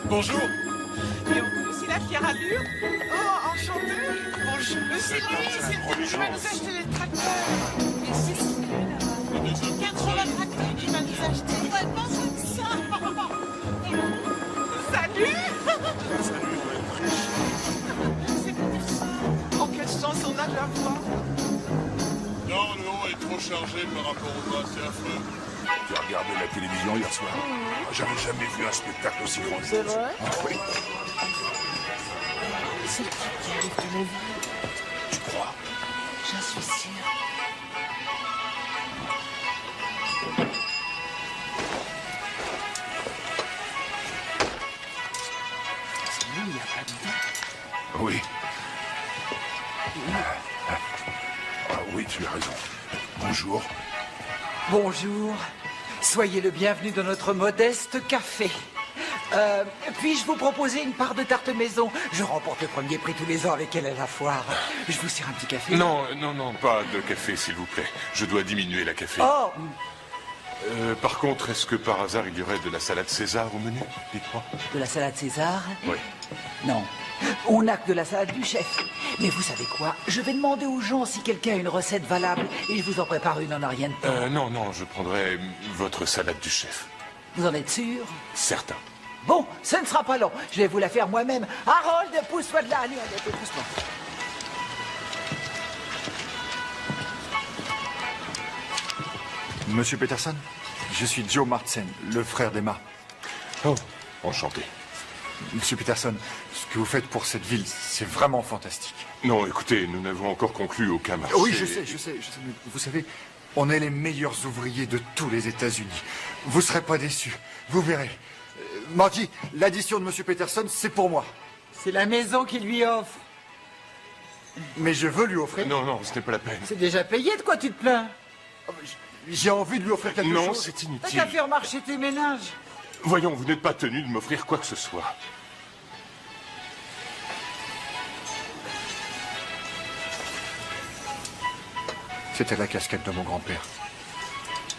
Bonjour. C'est la fière allure. Oh, enchanté. Bonjour. C'est lui, c'est lui qui va nous acheter les tracteurs. Mais c'est ce qu'il est là. 80 tracteurs qu'il va nous acheter. Il va être pas comme ça. Salut. Salut, C'est Peterson. Oh, quelle chance on a de la voir. Non, le haut est trop chargé par rapport au bas, c'est affreux. J'ai regardé la télévision hier soir. J'avais jamais vu un spectacle aussi grand. C'est vrai? Ah oui. C'est le type qui arrive de la vie. Tu crois? J'en suis sûre. C'est lui, il a pas de Oui. Ah oui, tu as raison. Bonjour. Bonjour. Soyez le bienvenu dans notre modeste café. Puis-je vous proposer une part de tarte maison? Je remporte le premier prix tous les ans avec elle à la foire. Je vous sers un petit café? Non, non, non, pas de café, s'il vous plaît. Je dois diminuer la café. Oh! Par contre, est-ce que par hasard il y aurait de la salade César au menu? Dites-moi. De la salade César? Oui. Non. On n'a que de la salade du chef. Mais vous savez quoi? Je vais demander aux gens si quelqu'un a une recette valable et je vous en prépare une en un rien de temps. Non, non, je prendrai votre salade du chef. Vous en êtes sûr? Certain. Bon, ce ne sera pas long. Je vais vous la faire moi-même. Harold, pousse-toi de là. Allez, pousse-moi. Monsieur Peterson, je suis Joe Martsen, le frère d'Emma. Oh, enchanté. Monsieur Peterson, ce que vous faites pour cette ville, c'est vraiment fantastique. Non, écoutez, nous n'avons encore conclu aucun marché. Oui, je sais. Mais vous savez, on est les meilleurs ouvriers de tous les États-Unis. Vous serez pas déçus. Vous verrez. Margie, l'addition de Monsieur Peterson, c'est pour moi. C'est la maison qui lui offre. Mais je veux lui offrir. Non, non, ce n'est pas la peine. C'est déjà payé, de quoi tu te plains? J'ai envie de lui offrir quelque chose. Non, c'est T'as inutile. qu'à faire marcher tes ménages. Voyons, vous n'êtes pas tenu de m'offrir quoi que ce soit. C'était la casquette de mon grand-père.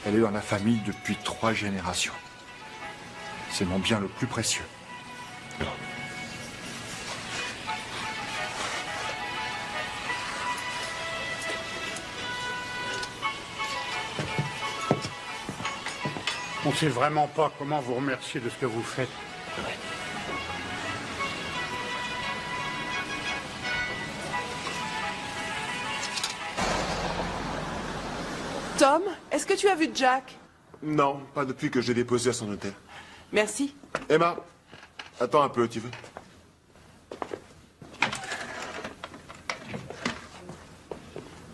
Elle est dans la famille depuis 3 générations. C'est mon bien le plus précieux. On ne sait vraiment pas comment vous remercier de ce que vous faites. Tom, est-ce que tu as vu Jack? Non, pas depuis que je l'ai déposé à son hôtel. Merci. Emma, attends un peu, tu veux?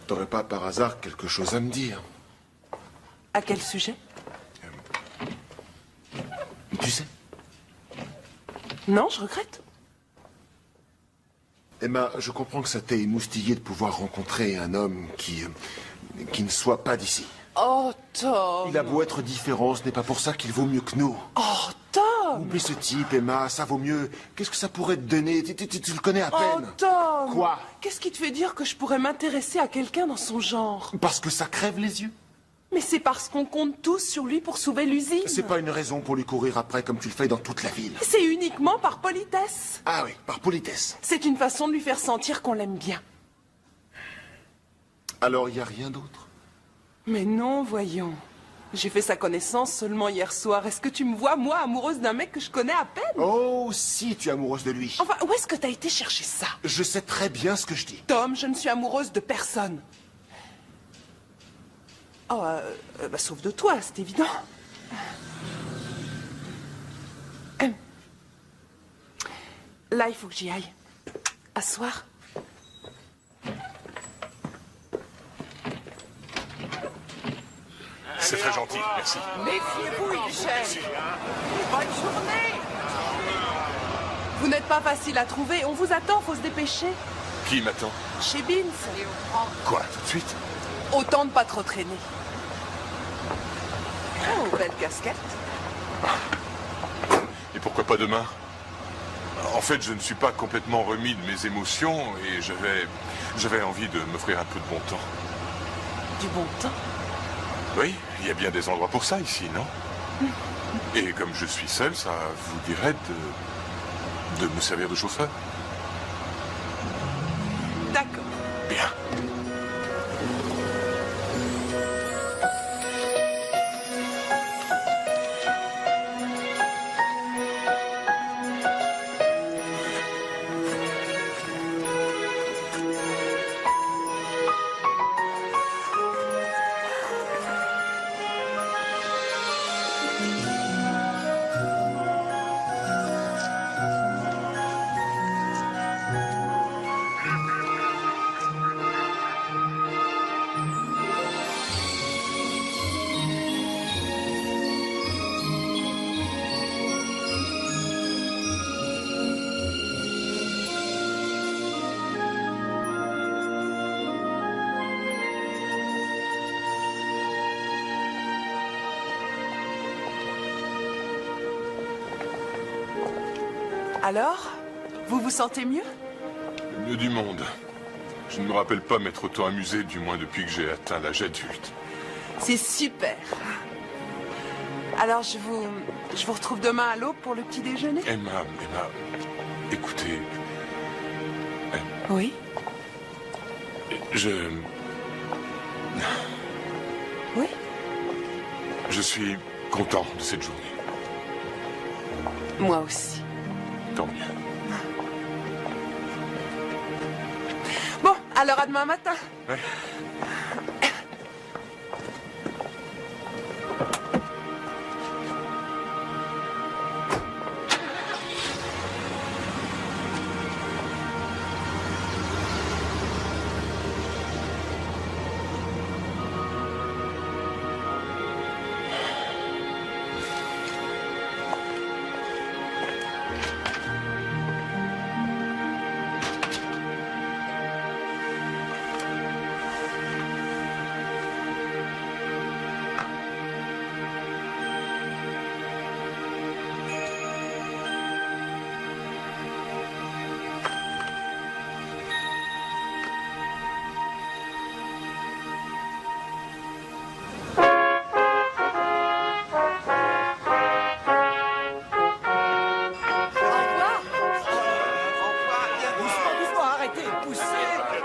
T'aurais pas par hasard quelque chose à me dire? À quel sujet? Tu sais? Non, je regrette. Emma, je comprends que ça t'ait émoustillé de pouvoir rencontrer un homme qui ne soit pas d'ici. Oh, Tom. Il a beau être différent, ce n'est pas pour ça qu'il vaut mieux que nous. Oh, Tom. Tom! Oublie ce type, Emma, ça vaut mieux. Qu'est-ce que ça pourrait te donner? Tu le connais à Oh, peine. Tom! Quoi? Qu'est-ce qui te fait dire que je pourrais m'intéresser à quelqu'un dans son genre? Parce que ça crève les yeux. Mais c'est parce qu'on compte tous sur lui pour sauver l'usine. C'est pas une raison pour lui courir après comme tu le fais dans toute la ville. C'est uniquement par politesse. Ah oui, par politesse. C'est une façon de lui faire sentir qu'on l'aime bien. Alors il n'y a rien d'autre? Mais non, voyons. J'ai fait sa connaissance seulement hier soir. Est-ce que tu me vois, moi, amoureuse d'un mec que je connais à peine? Oh, si tu es amoureuse de lui. Enfin, où est-ce que t'as été chercher ça? Je sais très bien ce que je dis. Tom, je ne suis amoureuse de personne. Oh, sauf de toi, c'est évident. Là, il faut que j'y aille. Asseoir. C'est très gentil, merci. Méfiez-vous, Michel. Bonne journée. Vous n'êtes pas facile à trouver. On vous attend, faut se dépêcher. Qui m'attend? Chez Beans. Quoi, tout de suite? Autant de pas trop traîner. Oh, belle casquette. Et pourquoi pas demain? En fait, je ne suis pas complètement remis de mes émotions et j'avais envie de m'offrir un peu de bon temps. Du bon temps? Oui, il y a bien des endroits pour ça ici, non? Et comme je suis seul, ça vous dirait de me servir de chauffeur? D'accord. Bien. Alors, vous vous sentez mieux? Le mieux du monde. Je ne me rappelle pas m'être autant amusé, du moins depuis que j'ai atteint l'âge adulte. C'est super. Alors, je vous retrouve demain à l'aube pour le petit déjeuner? Emma, écoutez... Oui? Oui? Je suis content de cette journée. Moi aussi. Tant mieux. Bon, alors à demain matin. Ouais.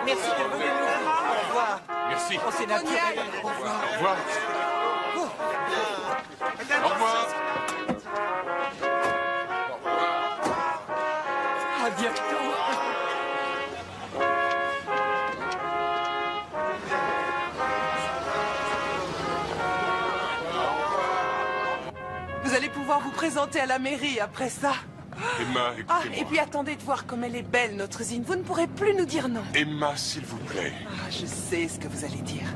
Merci de venir nous voir. Au revoir. Merci. Oh, c'est naturel. Au revoir. Au revoir. Au revoir. À bientôt. Vous allez pouvoir vous présenter à la mairie après ça. Emma, Ah, écoutez-moi. et puis attendez de voir comme elle est belle, notre usine. Vous ne pourrez plus nous dire non. Emma, s'il vous plaît. Ah, je sais ce que vous allez dire.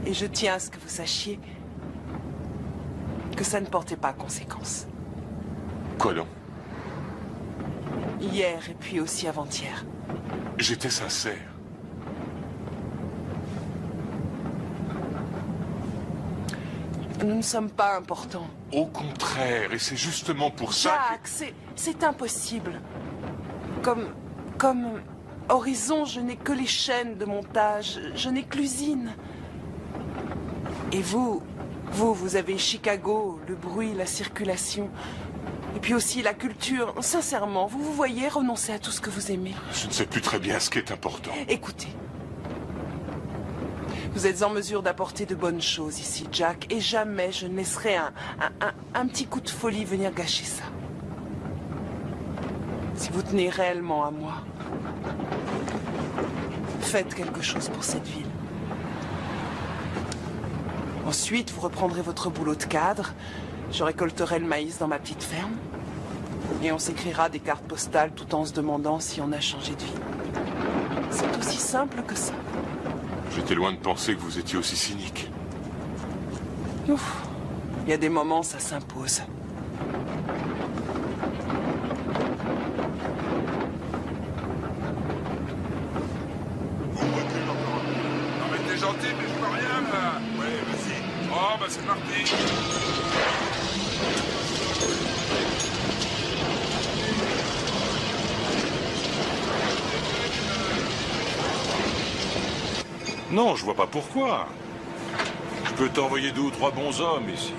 Et je tiens à ce que vous sachiez que ça ne portait pas conséquence. Quoi donc? Hier et puis aussi avant-hier. J'étais sincère. Nous ne sommes pas importants. Au contraire, et c'est justement pour ça Jack, c'est impossible. Comme Horizon, je n'ai que les chaînes de montage. Je n'ai que l'usine. Et vous avez Chicago, le bruit, la circulation. Et puis aussi la culture. Sincèrement, vous voyez renoncer à tout ce que vous aimez. Je ne sais plus très bien ce qui est important. Écoutez. Vous êtes en mesure d'apporter de bonnes choses ici, Jack, et jamais je ne laisserai un petit coup de folie venir gâcher ça. Si vous tenez réellement à moi, faites quelque chose pour cette ville. Ensuite, vous reprendrez votre boulot de cadre, je récolterai le maïs dans ma petite ferme, et on s'écrira des cartes postales tout en se demandant si on a changé de vie. C'est aussi simple que ça. J'étais loin de penser que vous étiez aussi cynique. Ouf, il y a des moments, ça s'impose. Non mais t'es gentil, mais je peux rien là. Ouais, vas-y. Oh bah c'est parti. Non, je vois pas pourquoi. Je peux t'envoyer 2 ou 3 bons hommes ici.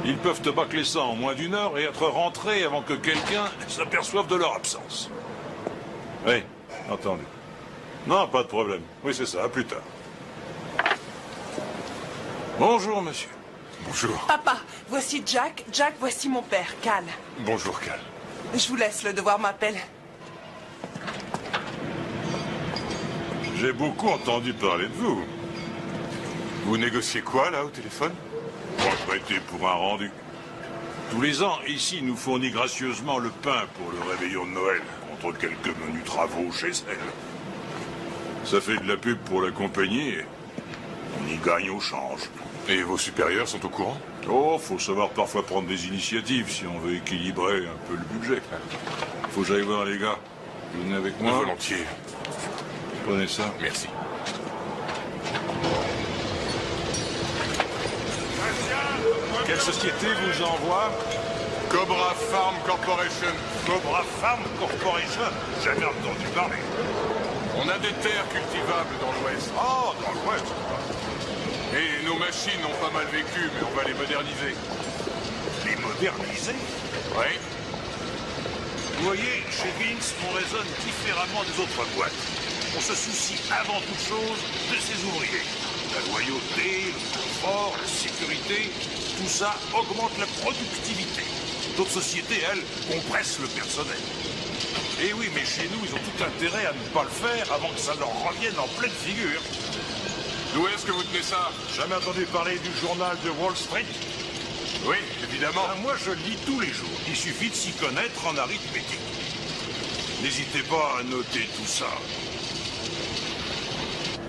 Ils peuvent te bâcler ça en moins d'1 heure et être rentrés avant que quelqu'un s'aperçoive de leur absence. Oui, entendu. Non, pas de problème. Oui, c'est ça, à plus tard. Bonjour, monsieur. Bonjour. Papa, voici Jack. Jack, voici mon père, Cal. Bonjour, Cal. Je vous laisse, le devoir m'appelle. J'ai beaucoup entendu parler de vous. Vous négociez quoi, là, au téléphone? Retraité pour un rendu. Tous les ans, ici, nous fournit gracieusement le pain pour le réveillon de Noël, contre quelques menus travaux chez elle. Ça fait de la pub pour la compagnie et on y gagne au change. Et vos supérieurs sont au courant? Oh, faut savoir parfois prendre des initiatives si on veut équilibrer un peu le budget. Faut que j'aille voir les gars. Vous venez avec moi? Volontiers. Prenez ça. Merci. Quelle société vous envoie? Cobra Farm Corporation. Cobra Farm Corporation? Jamais entendu parler. On a des terres cultivables dans l'Ouest. Oh, dans l'Ouest. Et nos machines ont pas mal vécu, mais on va les moderniser. Les moderniser? Oui. Vous voyez, chez Vince, on raisonne différemment des autres boîtes. On se soucie avant toute chose de ses ouvriers. La loyauté, le confort, la sécurité, tout ça augmente la productivité. D'autres sociétés, elles, compressent le personnel. Et oui, mais chez nous, ils ont tout intérêt à ne pas le faire avant que ça leur revienne en pleine figure. D'où est-ce que vous tenez ça? Jamais entendu parler du journal de Wall Street? Oui, évidemment. Moi, je lis tous les jours. Il suffit de s'y connaître en arithmétique. N'hésitez pas à noter tout ça.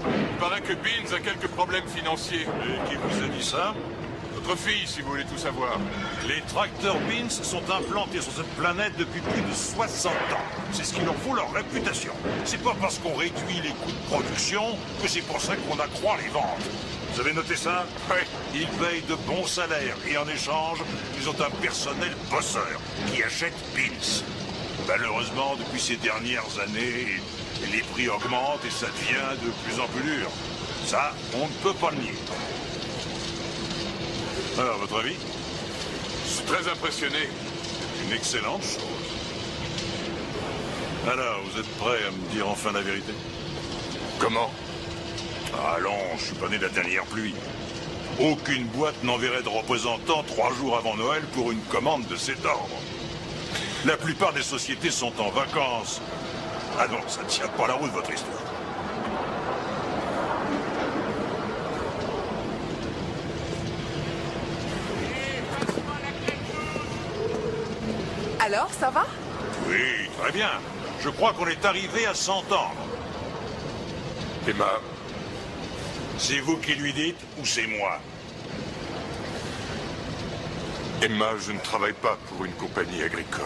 Il paraît que Beans a quelques problèmes financiers. Et qui vous a dit ça? Votre fille, si vous voulez tout savoir. Les tracteurs Beans sont implantés sur cette planète depuis plus de 60 ans. C'est ce qui leur vaut leur réputation. C'est pas parce qu'on réduit les coûts de production que c'est pour ça qu'on accroît les ventes. Vous avez noté ça? Oui. Ils payent de bons salaires et en échange, ils ont un personnel bosseur qui achète Beans. Malheureusement, depuis ces dernières années, les prix augmentent et ça devient de plus en plus dur. Ça, on ne peut pas le nier. Alors, votre avis? Je suis très impressionné. C'est une excellente chose. Alors, vous êtes prêt à me dire enfin la vérité? Comment? Allons, je suis pas né de la dernière pluie. Aucune boîte n'enverrait de représentants 3 jours avant Noël pour une commande de cet ordre. La plupart des sociétés sont en vacances. Ah non, ça ne tient pas la route, votre histoire. Alors, ça va? Oui, très bien. Je crois qu'on est arrivé à s'entendre. Emma, c'est vous qui lui dites ou c'est moi? Emma, je ne travaille pas pour une compagnie agricole.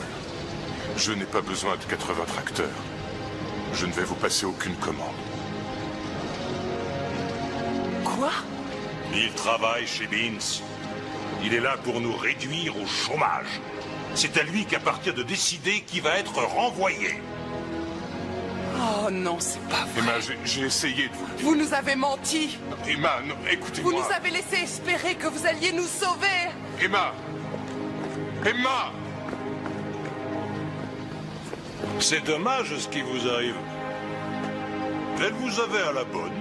Je n'ai pas besoin de 80 tracteurs. Je ne vais vous passer aucune commande. Quoi? Il travaille chez Beans. Il est là pour nous réduire au chômage. C'est à lui qu'appartient de décider qui va être renvoyé. Oh non, c'est pas vrai. Emma, j'ai essayé de vous... Vous nous avez menti. Emma, non, Vous écoutez-moi. nous avez laissé espérer que vous alliez nous sauver. Emma! Emma! C'est dommage ce qui vous arrive. Elle vous avait à la bonne.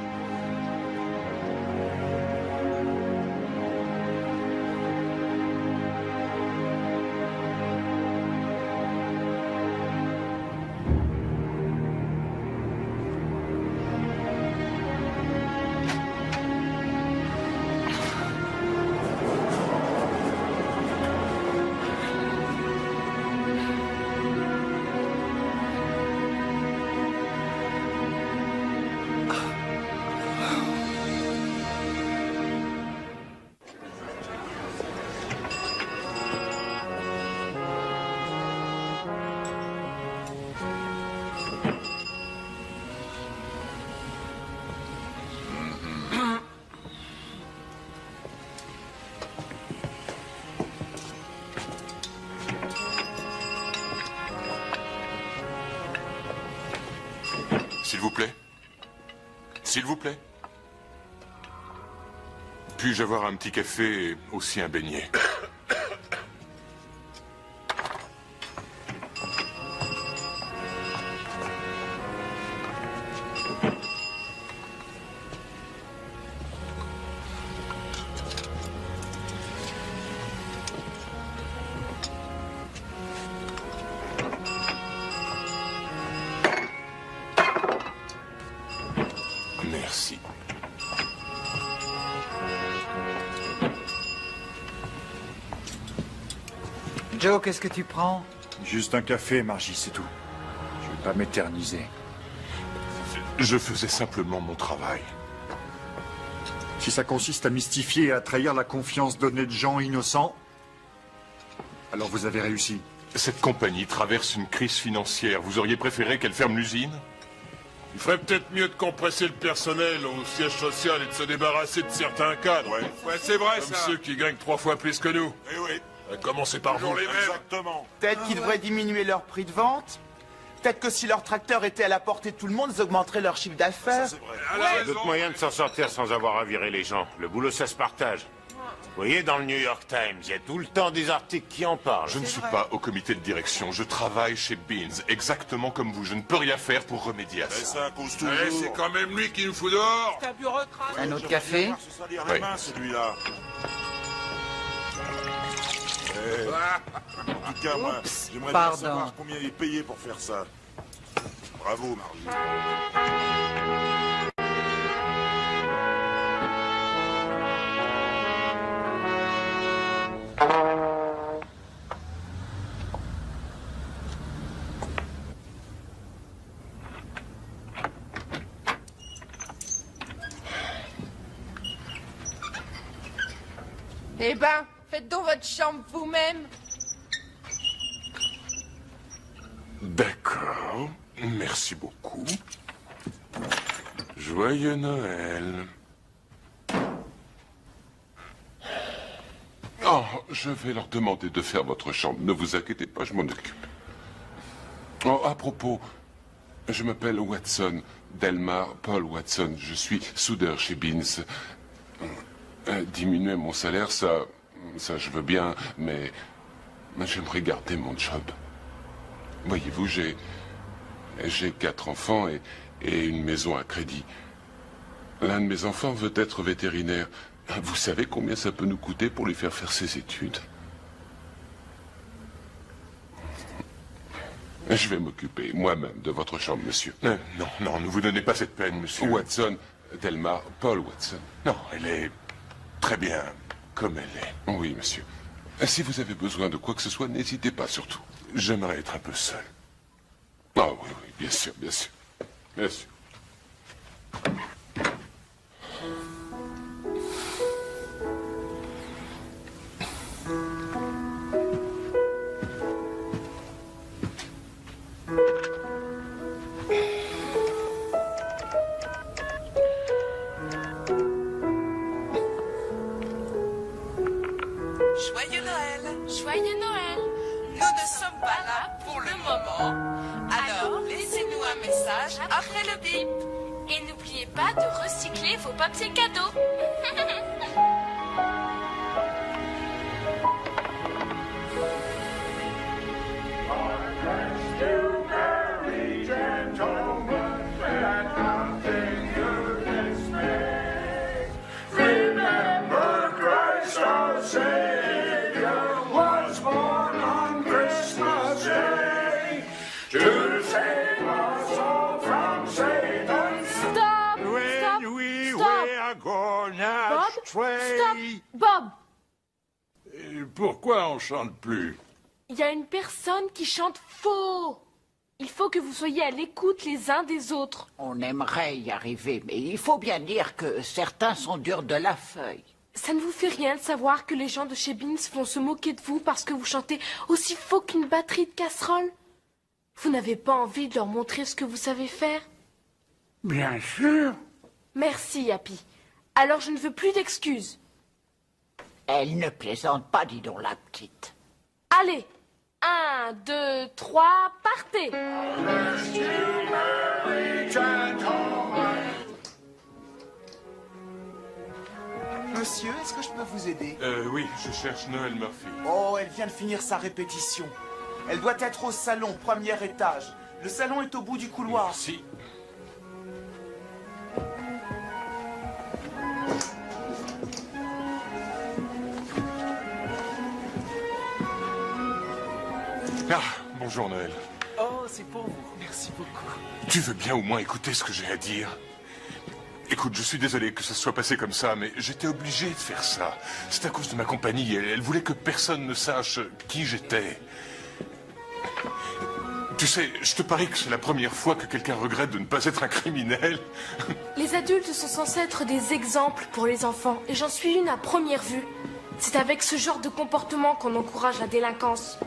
S'il vous plaît. S'il vous plaît. Puis-je avoir un petit café et aussi un beignet? Merci. Joe, qu'est-ce que tu prends? Juste un café, Margie, c'est tout. Je vais pas m'éterniser. Je faisais simplement mon travail. Si ça consiste à mystifier et à trahir la confiance donnée de gens innocents, alors vous avez réussi. Cette compagnie traverse une crise financière. Vous auriez préféré qu'elle ferme l'usine? Il ferait peut-être mieux de compresser le personnel au siège social et de se débarrasser de certains cadres. Ouais, c'est vrai, Comme ça. ceux qui gagnent 3 fois plus que nous. Eh oui. À commencer par vous. Exactement. Peut-être qu'ils devraient diminuer leur prix de vente. Peut-être que si leur tracteur était à la portée de tout le monde, ils augmenteraient leur chiffre d'affaires. Il y a d'autres moyens de s'en sortir sans avoir à virer les gens. Le boulot, ça se partage. Vous voyez, dans le New York Times, il y a tout le temps des articles qui en parlent. Je ne suis pas au comité de direction. Je travaille chez Beans, exactement comme vous. Je ne peux rien faire pour remédier à ça. Ça cause toujours. C'est quand même lui qui nous fout dehors. C'est un bureaucrate. Un autre café? Oui. Celui-là. En tout cas, moi, j'aimerais bien pardon. savoir combien il est payé pour faire ça. Bravo, Margie. Eh ben, faites donc votre chambre vous-même. D'accord. Merci beaucoup. Joyeux Noël. Oh, je vais leur demander de faire votre chambre. Ne vous inquiétez pas, je m'en occupe. Oh, à propos, je m'appelle Watson, Delmar Paul Watson. Je suis soudeur chez Beans. Diminuer mon salaire, ça je veux bien, mais j'aimerais garder mon job. Voyez-vous, j'ai 4 enfants et une maison à crédit. L'un de mes enfants veut être vétérinaire. Vous savez combien ça peut nous coûter pour lui faire ses études? Je vais m'occuper moi-même de votre chambre, monsieur. Non, ne vous donnez pas cette peine, monsieur. Watson, Delmar, Paul Watson. Non, elle est très bien comme elle est. Oui, monsieur. Si vous avez besoin de quoi que ce soit, n'hésitez pas surtout. J'aimerais être un peu seul. Ah oui, bien sûr, bien sûr. Bien sûr. après le bip. Et n'oubliez pas de recycler vos papiers cadeaux. Bob! Pourquoi on chante plus? Il y a une personne qui chante faux. Il faut que vous soyez à l'écoute les uns des autres. On aimerait y arriver, mais il faut bien dire que certains sont durs de la feuille. Ça ne vous fait rien de savoir que les gens de chez Beans vont se moquer de vous parce que vous chantez aussi faux qu'une batterie de casserole? Vous n'avez pas envie de leur montrer ce que vous savez faire? Bien sûr. Merci, Happy. Alors je ne veux plus d'excuses. Elle ne plaisante pas, dis donc, la petite. Allez, 1, 2, 3, partez. Monsieur, est-ce que je peux vous aider? Oui, je cherche Noël Murphy. Oh, elle vient de finir sa répétition. Elle doit être au salon, premier étage. Le salon est au bout du couloir. Merci. Ah, bonjour Noël. Oh, c'est pour vous. Merci beaucoup. Tu veux bien au moins écouter ce que j'ai à dire? Écoute, je suis désolé que ça se soit passé comme ça, mais j'étais obligé de faire ça. C'est à cause de ma compagnie. Elle voulait que personne ne sache qui j'étais. Tu sais, je te parie que c'est la première fois que quelqu'un regrette de ne pas être un criminel. Les adultes sont censés être des exemples pour les enfants, et j'en suis une à première vue. C'est avec ce genre de comportement qu'on encourage la délinquance.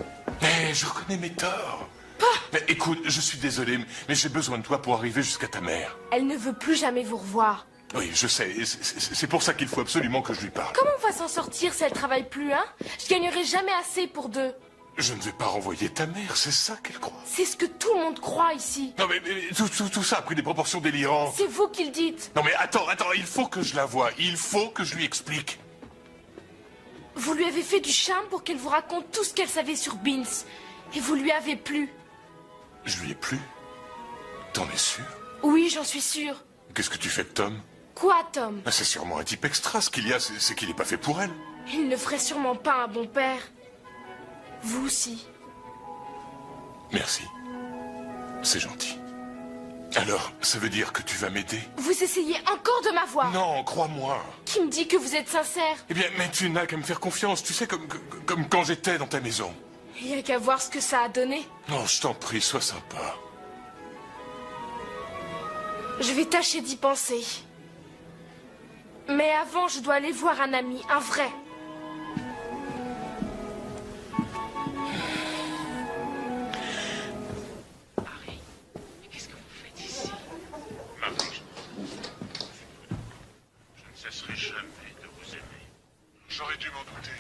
Mais je reconnais mes torts. Mais écoute, je suis désolé, mais j'ai besoin de toi pour arriver jusqu'à ta mère. Elle ne veut plus jamais vous revoir. Oui, je sais. C'est pour ça qu'il faut absolument que je lui parle. Comment on va s'en sortir si elle travaille plus, hein? Je gagnerai jamais assez pour deux. Je ne vais pas renvoyer ta mère, c'est ça qu'elle croit. C'est ce que tout le monde croit ici. Non mais tout ça a pris des proportions délirantes. C'est vous qui le dites. Non mais attends, il faut que je la voie. Il faut que je lui explique. Vous lui avez fait du charme pour qu'elle vous raconte tout ce qu'elle savait sur Beans. Et vous lui avez plu. Je lui ai plu? T'en es sûr? Oui, j'en suis sûre. Qu'est-ce que tu fais de Tom? Quoi, Tom? C'est sûrement un type extra. Ce qu'il y a, c'est qu'il n'est pas fait pour elle. Il ne ferait sûrement pas un bon père. Vous aussi. Merci. C'est gentil. Alors, ça veut dire que tu vas m'aider? Vous essayez encore de m'avoir? Non, crois-moi. Qui me dit que vous êtes sincère? Eh bien, mais tu n'as qu'à me faire confiance, tu sais, comme quand j'étais dans ta maison. Il n'y a qu'à voir ce que ça a donné. Non, je t'en prie, sois sympa. Je vais tâcher d'y penser. Mais avant, je dois aller voir un ami, un vrai. Marie, qu'est-ce que vous faites ici? Marie, je ne cesserai jamais de vous aimer. J'aurais dû m'en douter.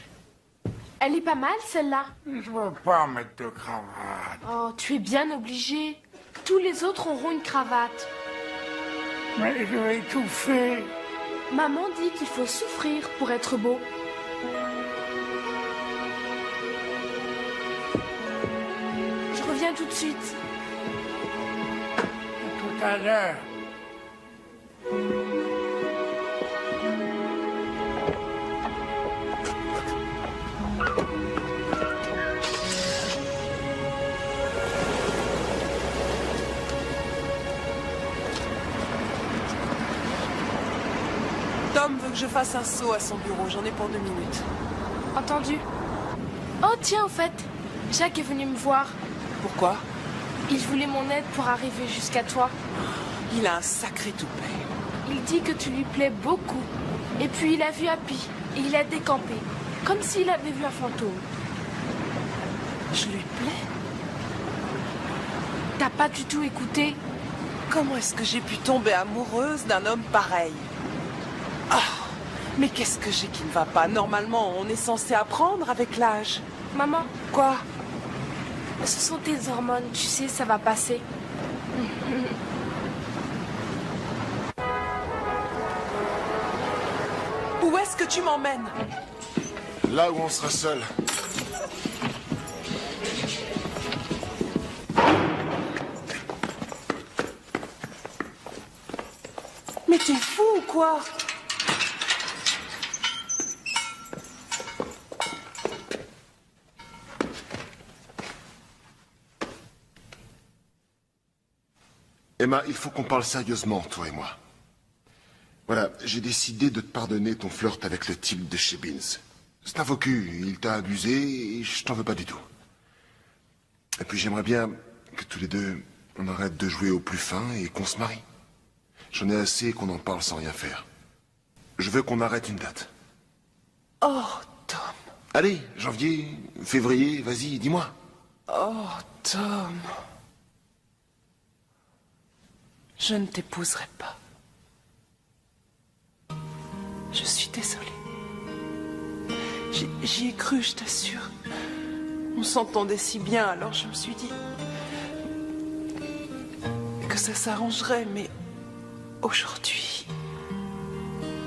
Elle est pas mal, celle-là. Je veux pas mettre de cravate. Oh, tu es bien obligé. Tous les autres auront une cravate. Mais je vais étouffer. Maman dit qu'il faut souffrir pour être beau. Je reviens tout de suite. Tout à l'heure. Tom veut que je fasse un saut à son bureau. J'en ai pour 2 minutes. Entendu. Oh, tiens, au fait, Jack est venu me voir. Pourquoi? Il voulait mon aide pour arriver jusqu'à toi. Il a un sacré toupet. Il dit que tu lui plais beaucoup. Et puis il a vu Happy et il a décampé, comme s'il avait vu un fantôme. Je lui plais? T'as pas du tout écouté? Comment est-ce que j'ai pu tomber amoureuse d'un homme pareil? Oh, mais qu'est-ce que j'ai qui ne va pas? Normalement, on est censé apprendre avec l'âge. Maman. Quoi? Ce sont tes hormones, tu sais, ça va passer. Où est-ce que tu m'emmènes? Là où on sera seul. Mais t'es fou ou quoi? Emma, il faut qu'on parle sérieusement, toi et moi. Voilà, j'ai décidé de te pardonner ton flirt avec le type de chez Beans. C'est un faux cul, il t'a abusé et je t'en veux pas du tout. Et puis j'aimerais bien que tous les deux, on arrête de jouer au plus fin et qu'on se marie. J'en ai assez qu'on en parle sans rien faire. Je veux qu'on arrête une date. Oh, Tom. Allez, janvier, février, vas-y, dis-moi. Oh, Tom. Je ne t'épouserai pas. Je suis désolée. J'y ai cru, je t'assure. On s'entendait si bien, alors je me suis dit que ça s'arrangerait, mais aujourd'hui...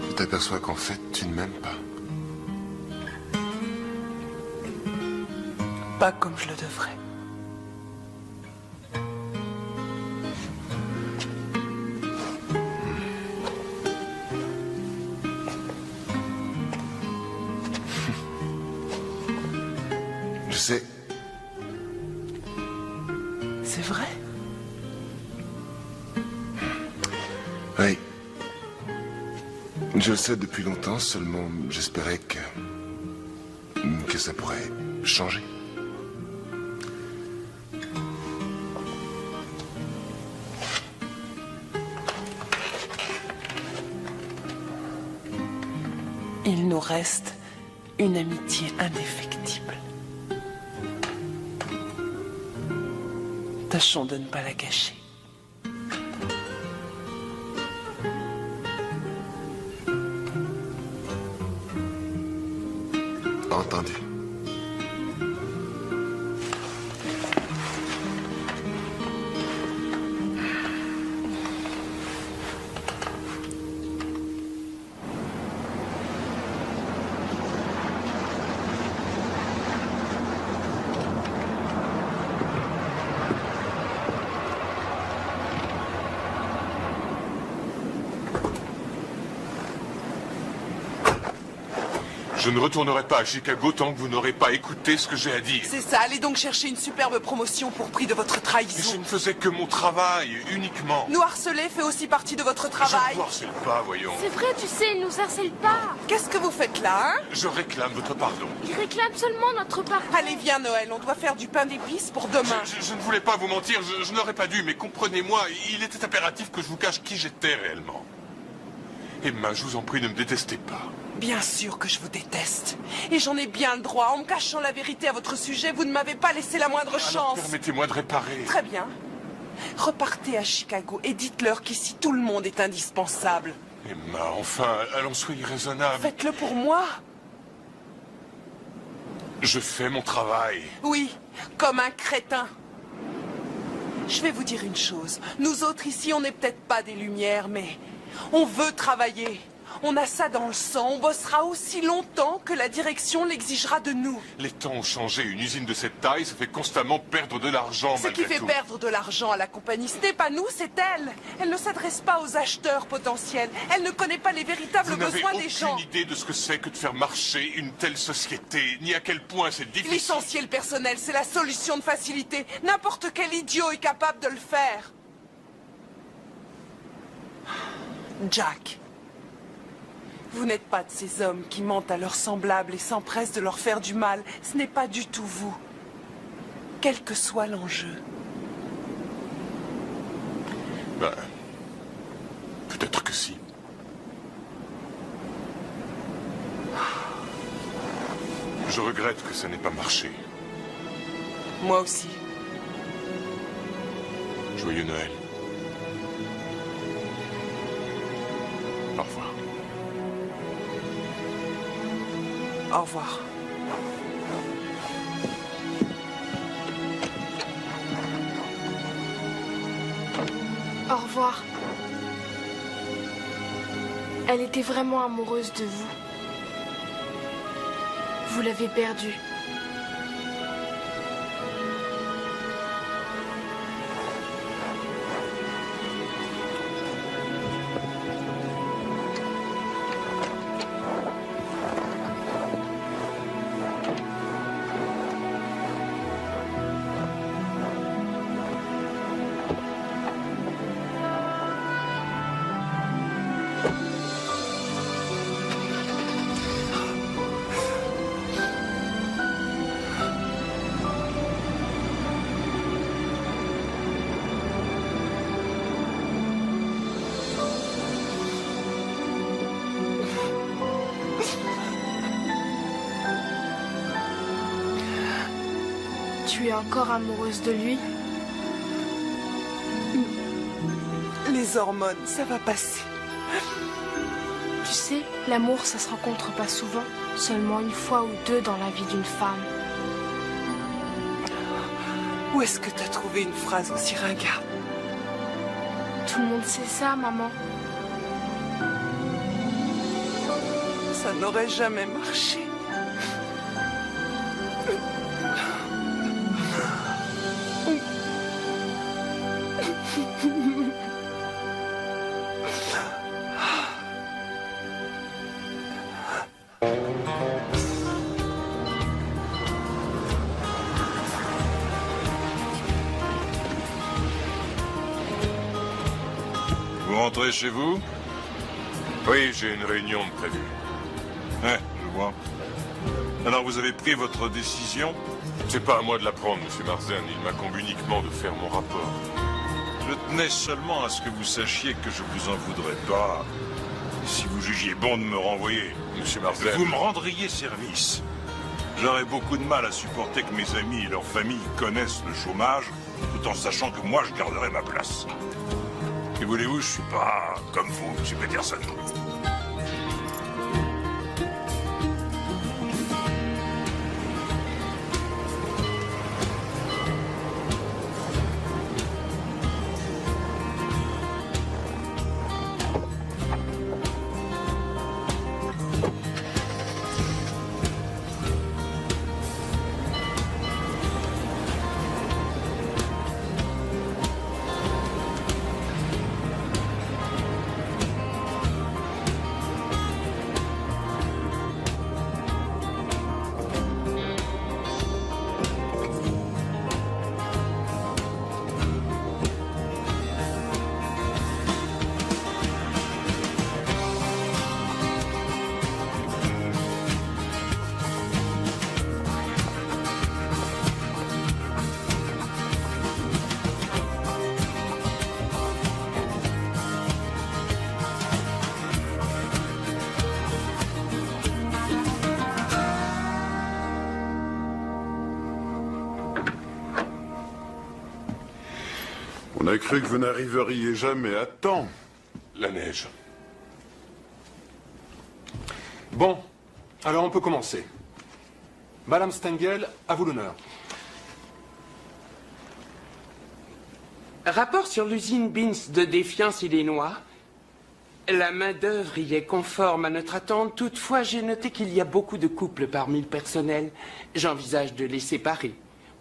Tu t'aperçois qu'en fait, tu ne m'aimes pas. Pas comme je le devrais. Je sais. C'est vrai? Oui. Je le sais depuis longtemps, seulement j'espérais que ça pourrait changer. Il nous reste une amitié indéfectible. Tâchons de ne pas la gâcher. Entendu. Je ne retournerai pas à Chicago tant que vous n'aurez pas écouté ce que j'ai à dire. C'est ça, allez donc chercher une superbe promotion pour prix de votre trahison. Je ne faisais que mon travail, uniquement. Nous harceler fait aussi partie de votre Je travail. ne vous harcèle pas, voyons. C'est vrai, tu sais, il nous harcèle pas. Qu'est-ce que vous faites là, hein? Je réclame votre pardon. Il réclame seulement notre pardon. Allez, viens, Noël, on doit faire du pain d'épices pour demain. Je ne voulais pas vous mentir, je n'aurais pas dû, mais comprenez-moi, il était impératif que je vous cache qui j'étais réellement. Emma, je vous en prie, ne me détestez pas. Bien sûr que je vous déteste. Et j'en ai bien le droit. En me cachant la vérité à votre sujet, vous ne m'avez pas laissé la moindre chance. Permettez-moi de réparer. Très bien. Repartez à Chicago et dites-leur qu'ici tout le monde est indispensable. Emma, enfin, allons, soyez raisonnable. Faites-le pour moi. Je fais mon travail. Oui, comme un crétin. Je vais vous dire une chose. Nous autres ici, on n'est peut-être pas des lumières, mais on veut travailler. On a ça dans le sang. On bossera aussi longtemps que la direction l'exigera de nous. Les temps ont changé. Une usine de cette taille, ça fait constamment perdre de l'argent, Ce malgré qui fait tout. perdre de l'argent à la compagnie, ce n'est pas nous, c'est elle. Elle ne s'adresse pas aux acheteurs potentiels. Elle ne connaît pas les véritables Vous n'avez besoins des gens. aucune idée de ce que c'est que de faire marcher une telle société, ni à quel point c'est difficile. Licencier le personnel, c'est la solution de facilité. N'importe quel idiot est capable de le faire. Jack, vous n'êtes pas de ces hommes qui mentent à leurs semblables et s'empressent de leur faire du mal. Ce n'est pas du tout vous. Quel que soit l'enjeu. Ben, peut-être que si. Je regrette que ça n'ait pas marché. Moi aussi. Joyeux Noël. Au revoir. Au revoir. Au revoir. Elle était vraiment amoureuse de vous. Vous l'avez perdu. Tu es encore amoureuse de lui? Les hormones, ça va passer. Tu sais, l'amour, ça se rencontre pas souvent. Seulement une fois ou deux dans la vie d'une femme. Où est-ce que t'as trouvé une phrase aussi ringarde? Tout le monde sait ça, maman. Ça n'aurait jamais marché. Vous rentrez chez vous? Oui, j'ai une réunion de prévue. Ouais, je vois. Alors vous avez pris votre décision? C'est pas à moi de la prendre, monsieur Marsden. Il m'incombe uniquement de faire mon rapport. Je tenais seulement à ce que vous sachiez que je vous en voudrais pas. Si vous jugiez bon de me renvoyer, monsieur Marsden, vous me rendriez service. J'aurais beaucoup de mal à supporter que mes amis et leurs familles connaissent le chômage, tout en sachant que moi je garderai ma place. Et voulez-vous, je suis pas comme vous, monsieur Peterson. On a cru que vous n'arriveriez jamais à temps. La neige. Bon, alors on peut commencer. Madame Stengel, à vous l'honneur. Rapport sur l'usine Binz de Défiance Illinois. La main-d'œuvre y est conforme à notre attente. Toutefois, j'ai noté qu'il y a beaucoup de couples parmi le personnel. J'envisage de les séparer.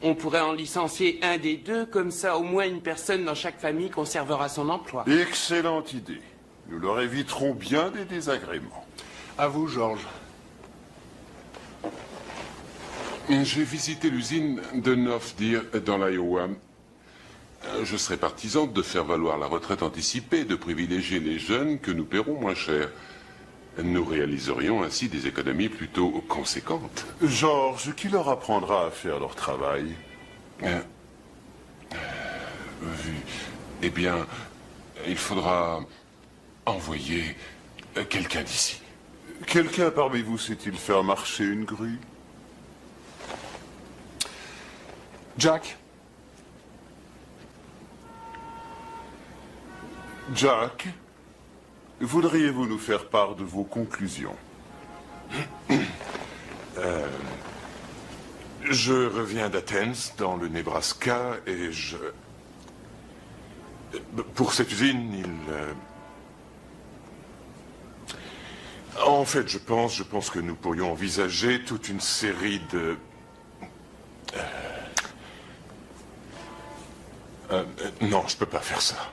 On pourrait en licencier un des deux, comme ça au moins une personne dans chaque famille conservera son emploi. Excellente idée. Nous leur éviterons bien des désagréments. À vous, Georges. J'ai visité l'usine de North Deer dans l'Iowa. Je serais partisan de faire valoir la retraite anticipée, de privilégier les jeunes que nous paierons moins cher. Nous réaliserions ainsi des économies plutôt conséquentes. Georges, qui leur apprendra à faire leur travail? Eh bien, il faudra envoyer quelqu'un d'ici. Quelqu'un parmi vous sait-il faire marcher une grue? Jack. Jack, voudriez-vous nous faire part de vos conclusions? Je reviens d'Athens, dans le Nebraska, et pour cette usine, En fait, je pense que nous pourrions envisager toute une série de... non, je peux pas faire ça.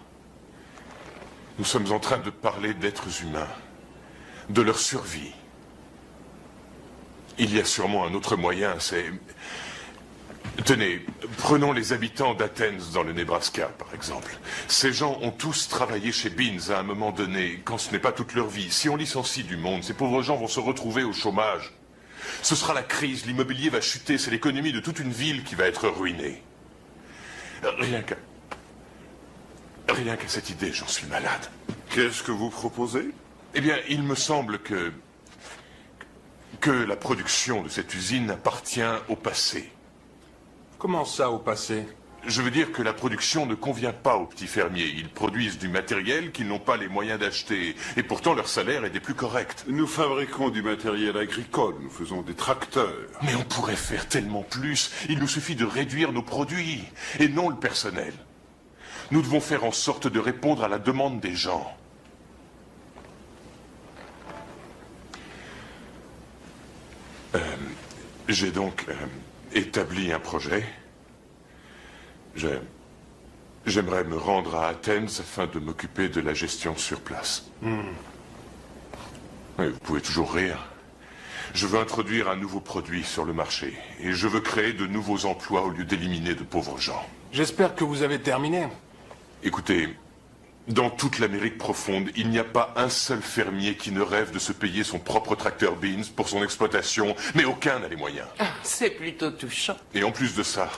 Nous sommes en train de parler d'êtres humains, de leur survie. Il y a sûrement un autre moyen, c'est... Tenez, prenons les habitants d'Athens dans le Nebraska, par exemple. Ces gens ont tous travaillé chez Beans à un moment donné, quand ce n'est pas toute leur vie. Si on licencie du monde, ces pauvres gens vont se retrouver au chômage. Ce sera la crise, l'immobilier va chuter, c'est l'économie de toute une ville qui va être ruinée. Rien qu'à cette idée, j'en suis malade. Qu'est-ce que vous proposez? Eh bien, il me semble que la production de cette usine appartient au passé. Comment ça, au passé? Je veux dire que la production ne convient pas aux petits fermiers. Ils produisent du matériel qu'ils n'ont pas les moyens d'acheter. Et pourtant, leur salaire est des plus corrects. Nous fabriquons du matériel agricole. Nous faisons des tracteurs. Mais on pourrait faire tellement plus. Il nous suffit de réduire nos produits, et non le personnel. Nous devons faire en sorte de répondre à la demande des gens. J'ai donc établi un projet. J'aimerais me rendre à Athens afin de m'occuper de la gestion sur place. Oui, vous pouvez toujours rire. Je veux introduire un nouveau produit sur le marché. Et je veux créer de nouveaux emplois au lieu d'éliminer de pauvres gens. J'espère que vous avez terminé. Écoutez, dans toute l'Amérique profonde, il n'y a pas un seul fermier qui ne rêve de se payer son propre tracteur Beans pour son exploitation, mais aucun n'a les moyens. Ah, c'est plutôt touchant. Et en plus de ça,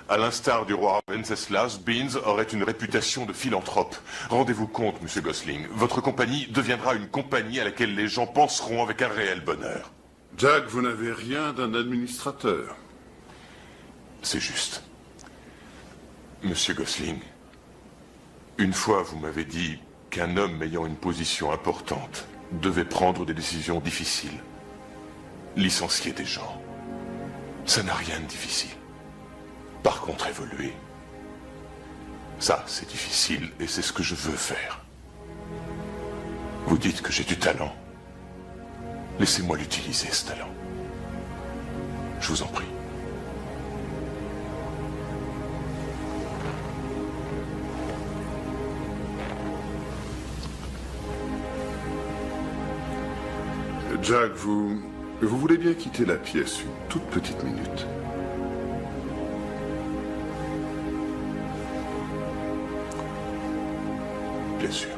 à l'instar du roi Wenceslas, Beans aurait une réputation de philanthrope. Rendez-vous compte, monsieur Gosling, votre compagnie deviendra une compagnie à laquelle les gens penseront avec un réel bonheur. Jack, vous n'avez rien d'un administrateur. C'est juste. Monsieur Gosling, une fois vous m'avez dit qu'un homme ayant une position importante devait prendre des décisions difficiles. Licencier des gens, ça n'a rien de difficile. Par contre, évoluer, ça, c'est difficile et c'est ce que je veux faire. Vous dites que j'ai du talent. Laissez-moi l'utiliser, ce talent. Je vous en prie. Jack, vous voulez bien quitter la pièce une toute petite minute? Bien sûr.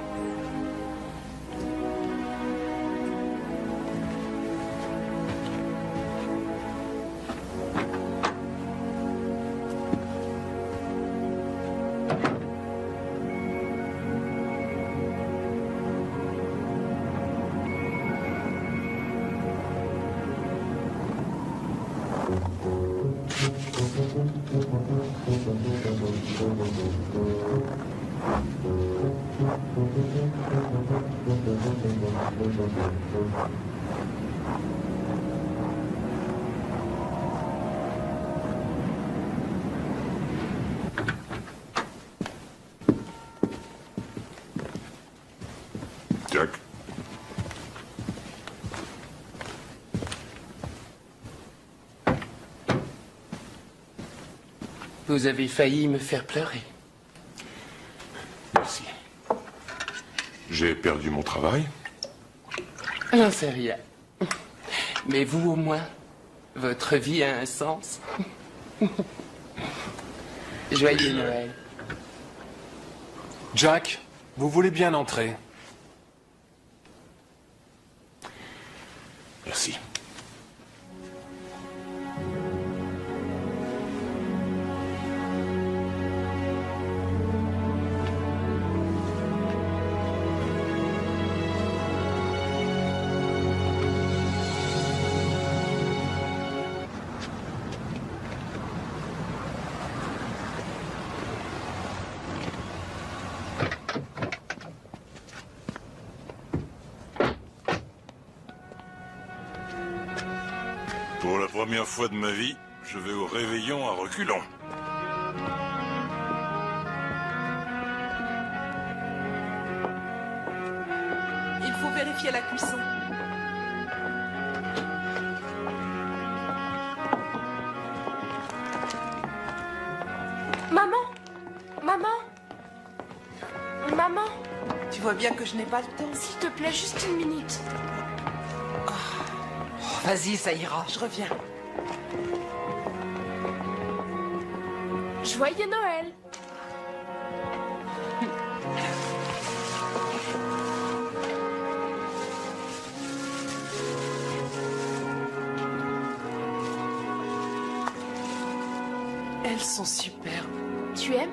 Jack. Vous avez failli me faire pleurer. Merci. J'ai perdu mon travail. J'en sais rien. Mais vous, au moins, votre vie a un sens. Joyeux Noël. Jack, vous voulez bien entrer? Merci. Pour la première fois de ma vie, je vais au réveillon à reculons. Il faut vérifier la cuisson. Tu vois bien que je n'ai pas le temps. S'il te plaît, juste une minute. Vas-y, ça ira. Je reviens. Joyeux Noël! Elles sont superbes. Tu aimes?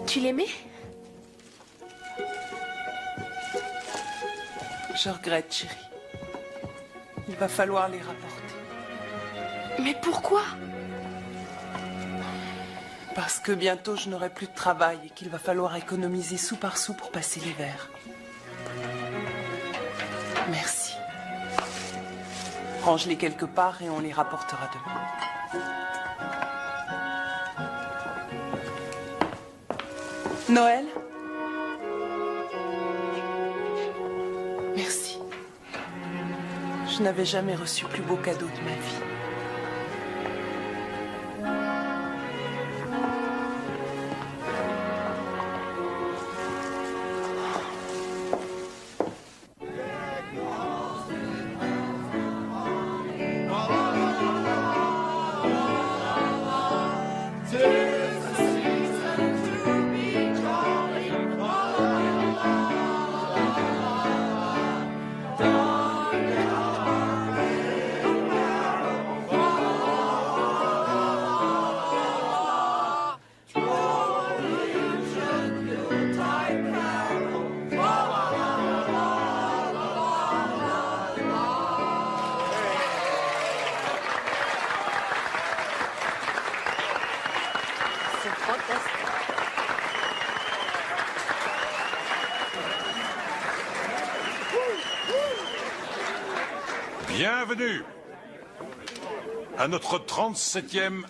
Tu l'aimais? Je regrette, chérie. Il va falloir les rapporter. Mais pourquoi? Parce que bientôt je n'aurai plus de travail et qu'il va falloir économiser sou par sou pour passer l'hiver. Merci. Range-les quelque part et on les rapportera demain. Noël? Merci. Je n'avais jamais reçu plus beau cadeau de ma vie. Bienvenue à notre 37e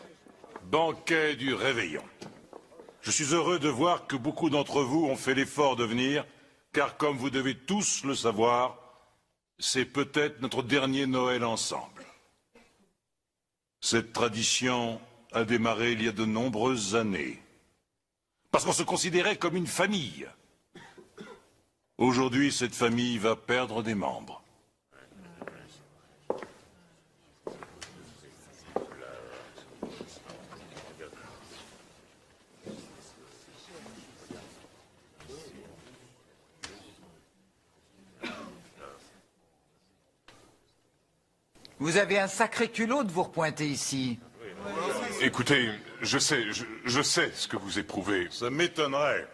banquet du réveillon. Je suis heureux de voir que beaucoup d'entre vous ont fait l'effort de venir, car comme vous devez tous le savoir, c'est peut-être notre dernier Noël ensemble. Cette tradition a démarré il y a de nombreuses années, parce qu'on se considérait comme une famille. Aujourd'hui, cette famille va perdre des membres. Vous avez un sacré culot de vous repointer ici. Écoutez, je sais ce que vous éprouvez. Ça m'étonnerait.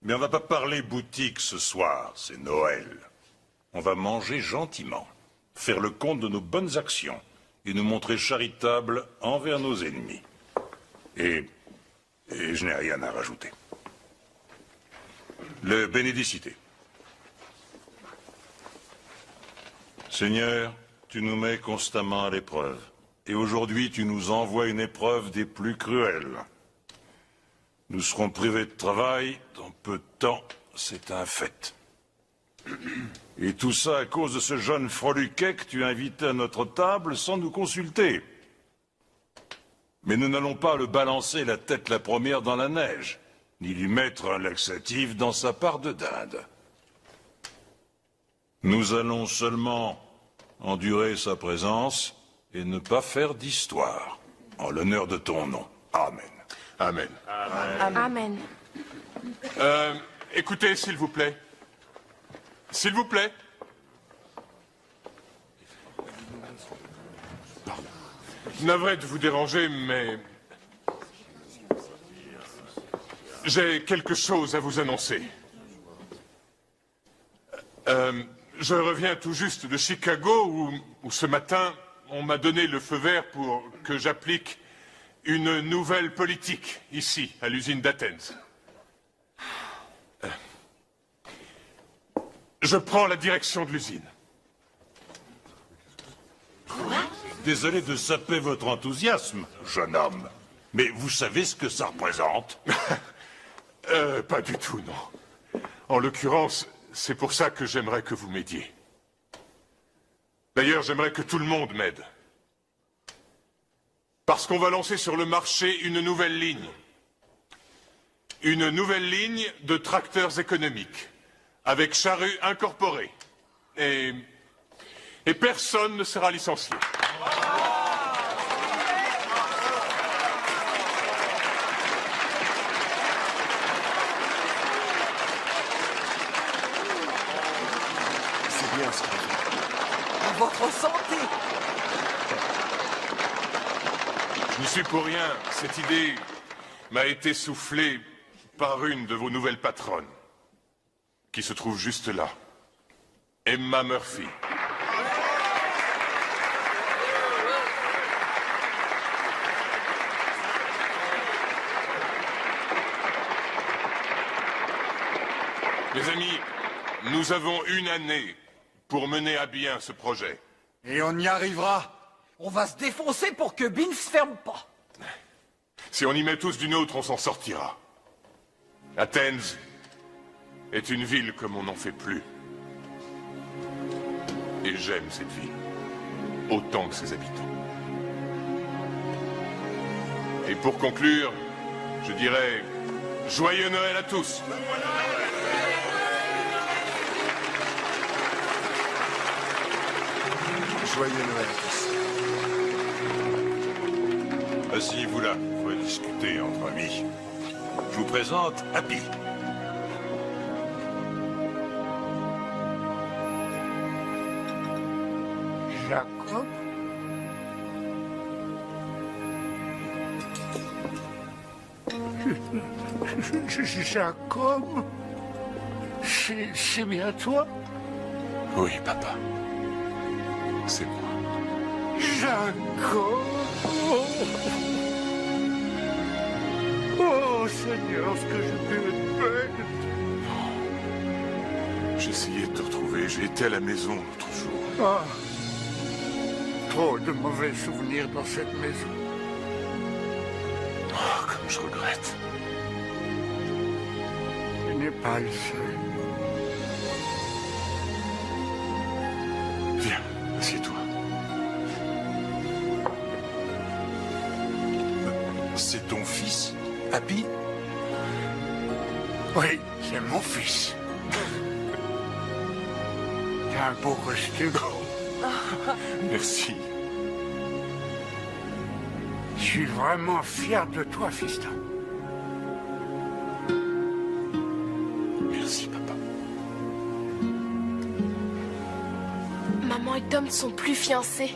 Mais on va pas parler boutique ce soir, c'est Noël. On va manger gentiment, faire le compte de nos bonnes actions et nous montrer charitables envers nos ennemis. Et je n'ai rien à rajouter. Le bénédicité. Seigneur, tu nous mets constamment à l'épreuve. Et aujourd'hui, tu nous envoies une épreuve des plus cruelles. Nous serons privés de travail dans peu de temps, c'est un fait. Et tout ça à cause de ce jeune freluquet que tu as invité à notre table sans nous consulter. Mais nous n'allons pas le balancer la tête la première dans la neige, ni lui mettre un laxatif dans sa part de dinde. Nous allons seulement endurer sa présence et ne pas faire d'histoire, en l'honneur de ton nom. Amen. Amen. Amen. Écoutez, s'il vous plaît. S'il vous plaît. Navré de vous déranger, mais j'ai quelque chose à vous annoncer. Je reviens tout juste de Chicago où ce matin, on m'a donné le feu vert pour que j'applique une nouvelle politique ici, à l'usine d'Athens. Je prends la direction de l'usine. Désolé de saper votre enthousiasme, jeune homme. Mais vous savez ce que ça représente? Pas du tout, non. En l'occurrence, c'est pour ça que j'aimerais que vous m'aidiez. D'ailleurs, j'aimerais que tout le monde m'aide. Parce qu'on va lancer sur le marché une nouvelle ligne. une nouvelle ligne de tracteurs économiques, avec charrue incorporée. Et personne ne sera licencié. C'est bien ce qu'on fait. À votre santé. Je n'y suis pour rien. Cette idée m'a été soufflée par une de vos nouvelles patronnes, qui se trouve juste là. Emma Murphy. Mes amis, nous avons une année pour mener à bien ce projet. Et on y arrivera. On va se défoncer pour que Beans ferme pas. Si on y met tous d'une autre, on s'en sortira. Athens est une ville comme on n'en fait plus. Et j'aime cette ville, autant que ses habitants. Et pour conclure, je dirais joyeux Noël à tous. Joyeux Noël à tous. Asseyez-vous là, on va discuter entre amis. Je vous présente Happy. Jacob? Jacob? C'est bien toi? Oui, papa. C'est moi. Jacob! Oh, Seigneur, ce que je peux être bête! J'essayais de te retrouver, j'ai été à la maison l'autre jour. Ah! Trop de mauvais souvenirs dans cette maison. Oh, comme je regrette. Tu n'es pas le seul. Viens, assieds-toi. C'est ton fils, Happy? Oui, c'est mon fils. T'as un beau costume. Merci. Je suis vraiment fier de toi, fiston. Merci, papa. Maman et Tom ne sont plus fiancés.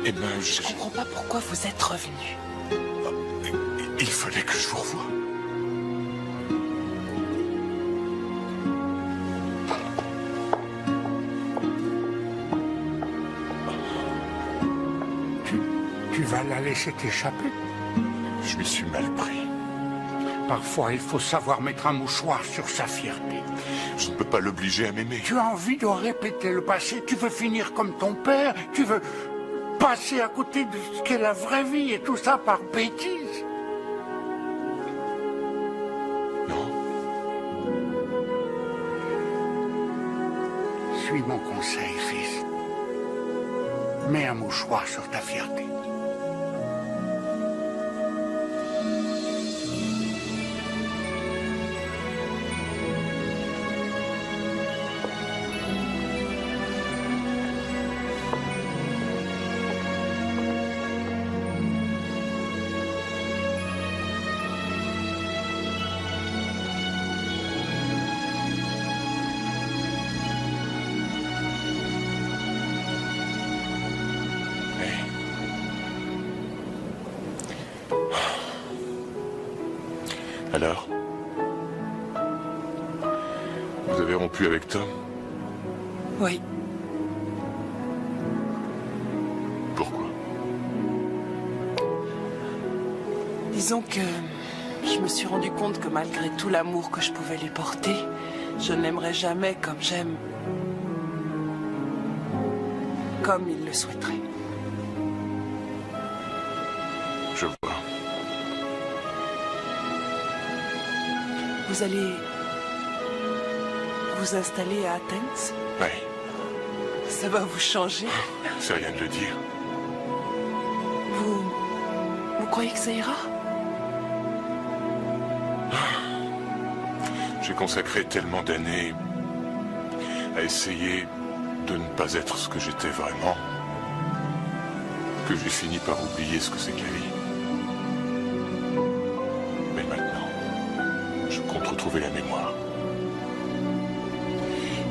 Eh ben, Je comprends pas pourquoi vous êtes revenus. il fallait que je vous revoie. Tu vas la laisser t'échapper? Je m'y suis mal pris. Parfois, il faut savoir mettre un mouchoir sur sa fierté. Je ne peux pas l'obliger à m'aimer. Tu as envie de répéter le passé, tu veux finir comme ton père, tu veux passer à côté de ce qu'est la vraie vie et tout ça par bêtise. Non. Suis mon conseil, fils. Mets un mouchoir sur ta fierté. Alors? Vous avez rompu avec Tom? Oui. Pourquoi? Disons que je me suis rendu compte que malgré tout l'amour que je pouvais lui porter, je ne l'aimerais jamais comme j'aime. Comme il le souhaiterait. Je vois. Vous allez vous installer à Athens? Oui, Ça va vous changer? c'est rien de le dire. Vous croyez que ça ira? J'ai consacré tellement d'années à essayer de ne pas être ce que j'étais vraiment, que j'ai fini par oublier ce que c'est que la vie. Mais maintenant, je compte retrouver la mémoire.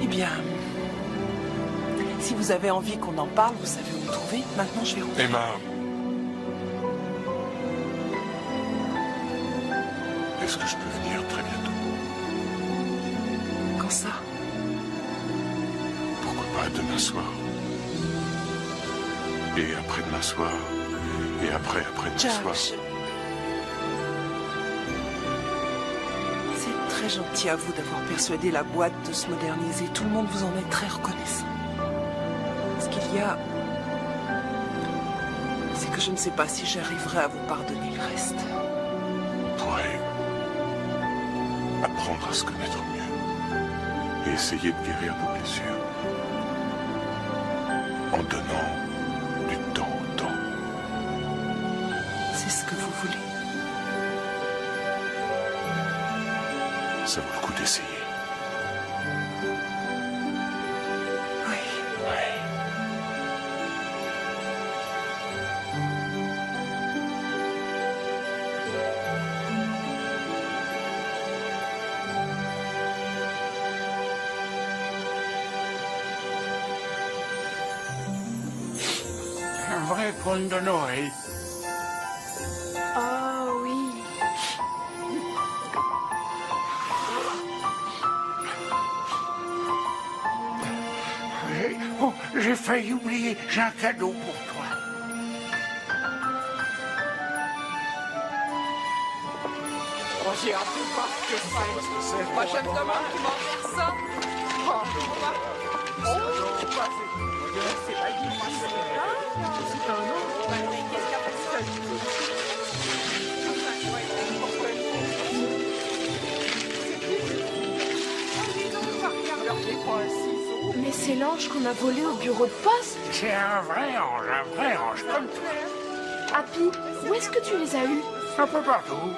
Eh bien, si vous avez envie qu'on en parle, vous savez où me trouver. Maintenant, je vais rentrer. Emma, est-ce que je peux venir très bientôt? Quand ça? Pourquoi pas demain soir? Et après-demain soir? Et après-demain soir? C'est très gentil à vous d'avoir persuadé la boîte de se moderniser. Tout le monde vous en est très reconnaissant. Ce qu'il y a, c'est que je ne sais pas si j'arriverai à vous pardonner le reste. Je pourrais apprendre à se connaître mieux et essayer de guérir vos blessures en donnant du temps au temps. C'est ce que vous voulez. Ça vaut le coup d'essayer. Oui. Un vrai conte de Noël. Oh oui. J'ai failli oublier. J'ai un cadeau pour toi. J'ai hâte de voir ce que c'est. Moi, je me demande qui m'en faire ça. C'est pas difficile. C'est un nom. Qu'est-ce qu'il y a pour ça? Mais c'est l'ange qu'on a volé au bureau de poste. C'est un vrai ange comme toi. Happy, où est-ce que tu les as eus? Un peu partout.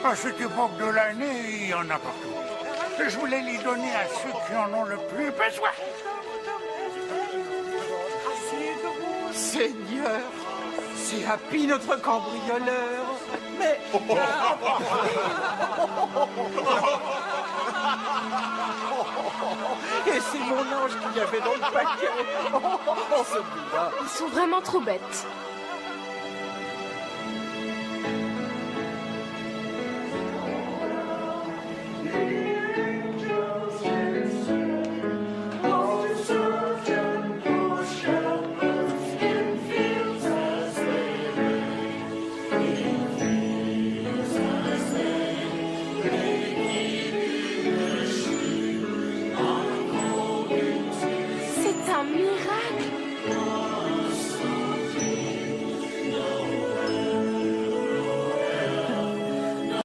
À cette époque de l'année, il y en a partout. Je voulais les donner à ceux qui en ont le plus besoin. C'est drôle. Seigneur, c'est Happy, notre cambrioleur. Mais... Et c'est mon ange qu'il y avait dans le paquet. Celui-là. Ils sont vraiment trop bêtes.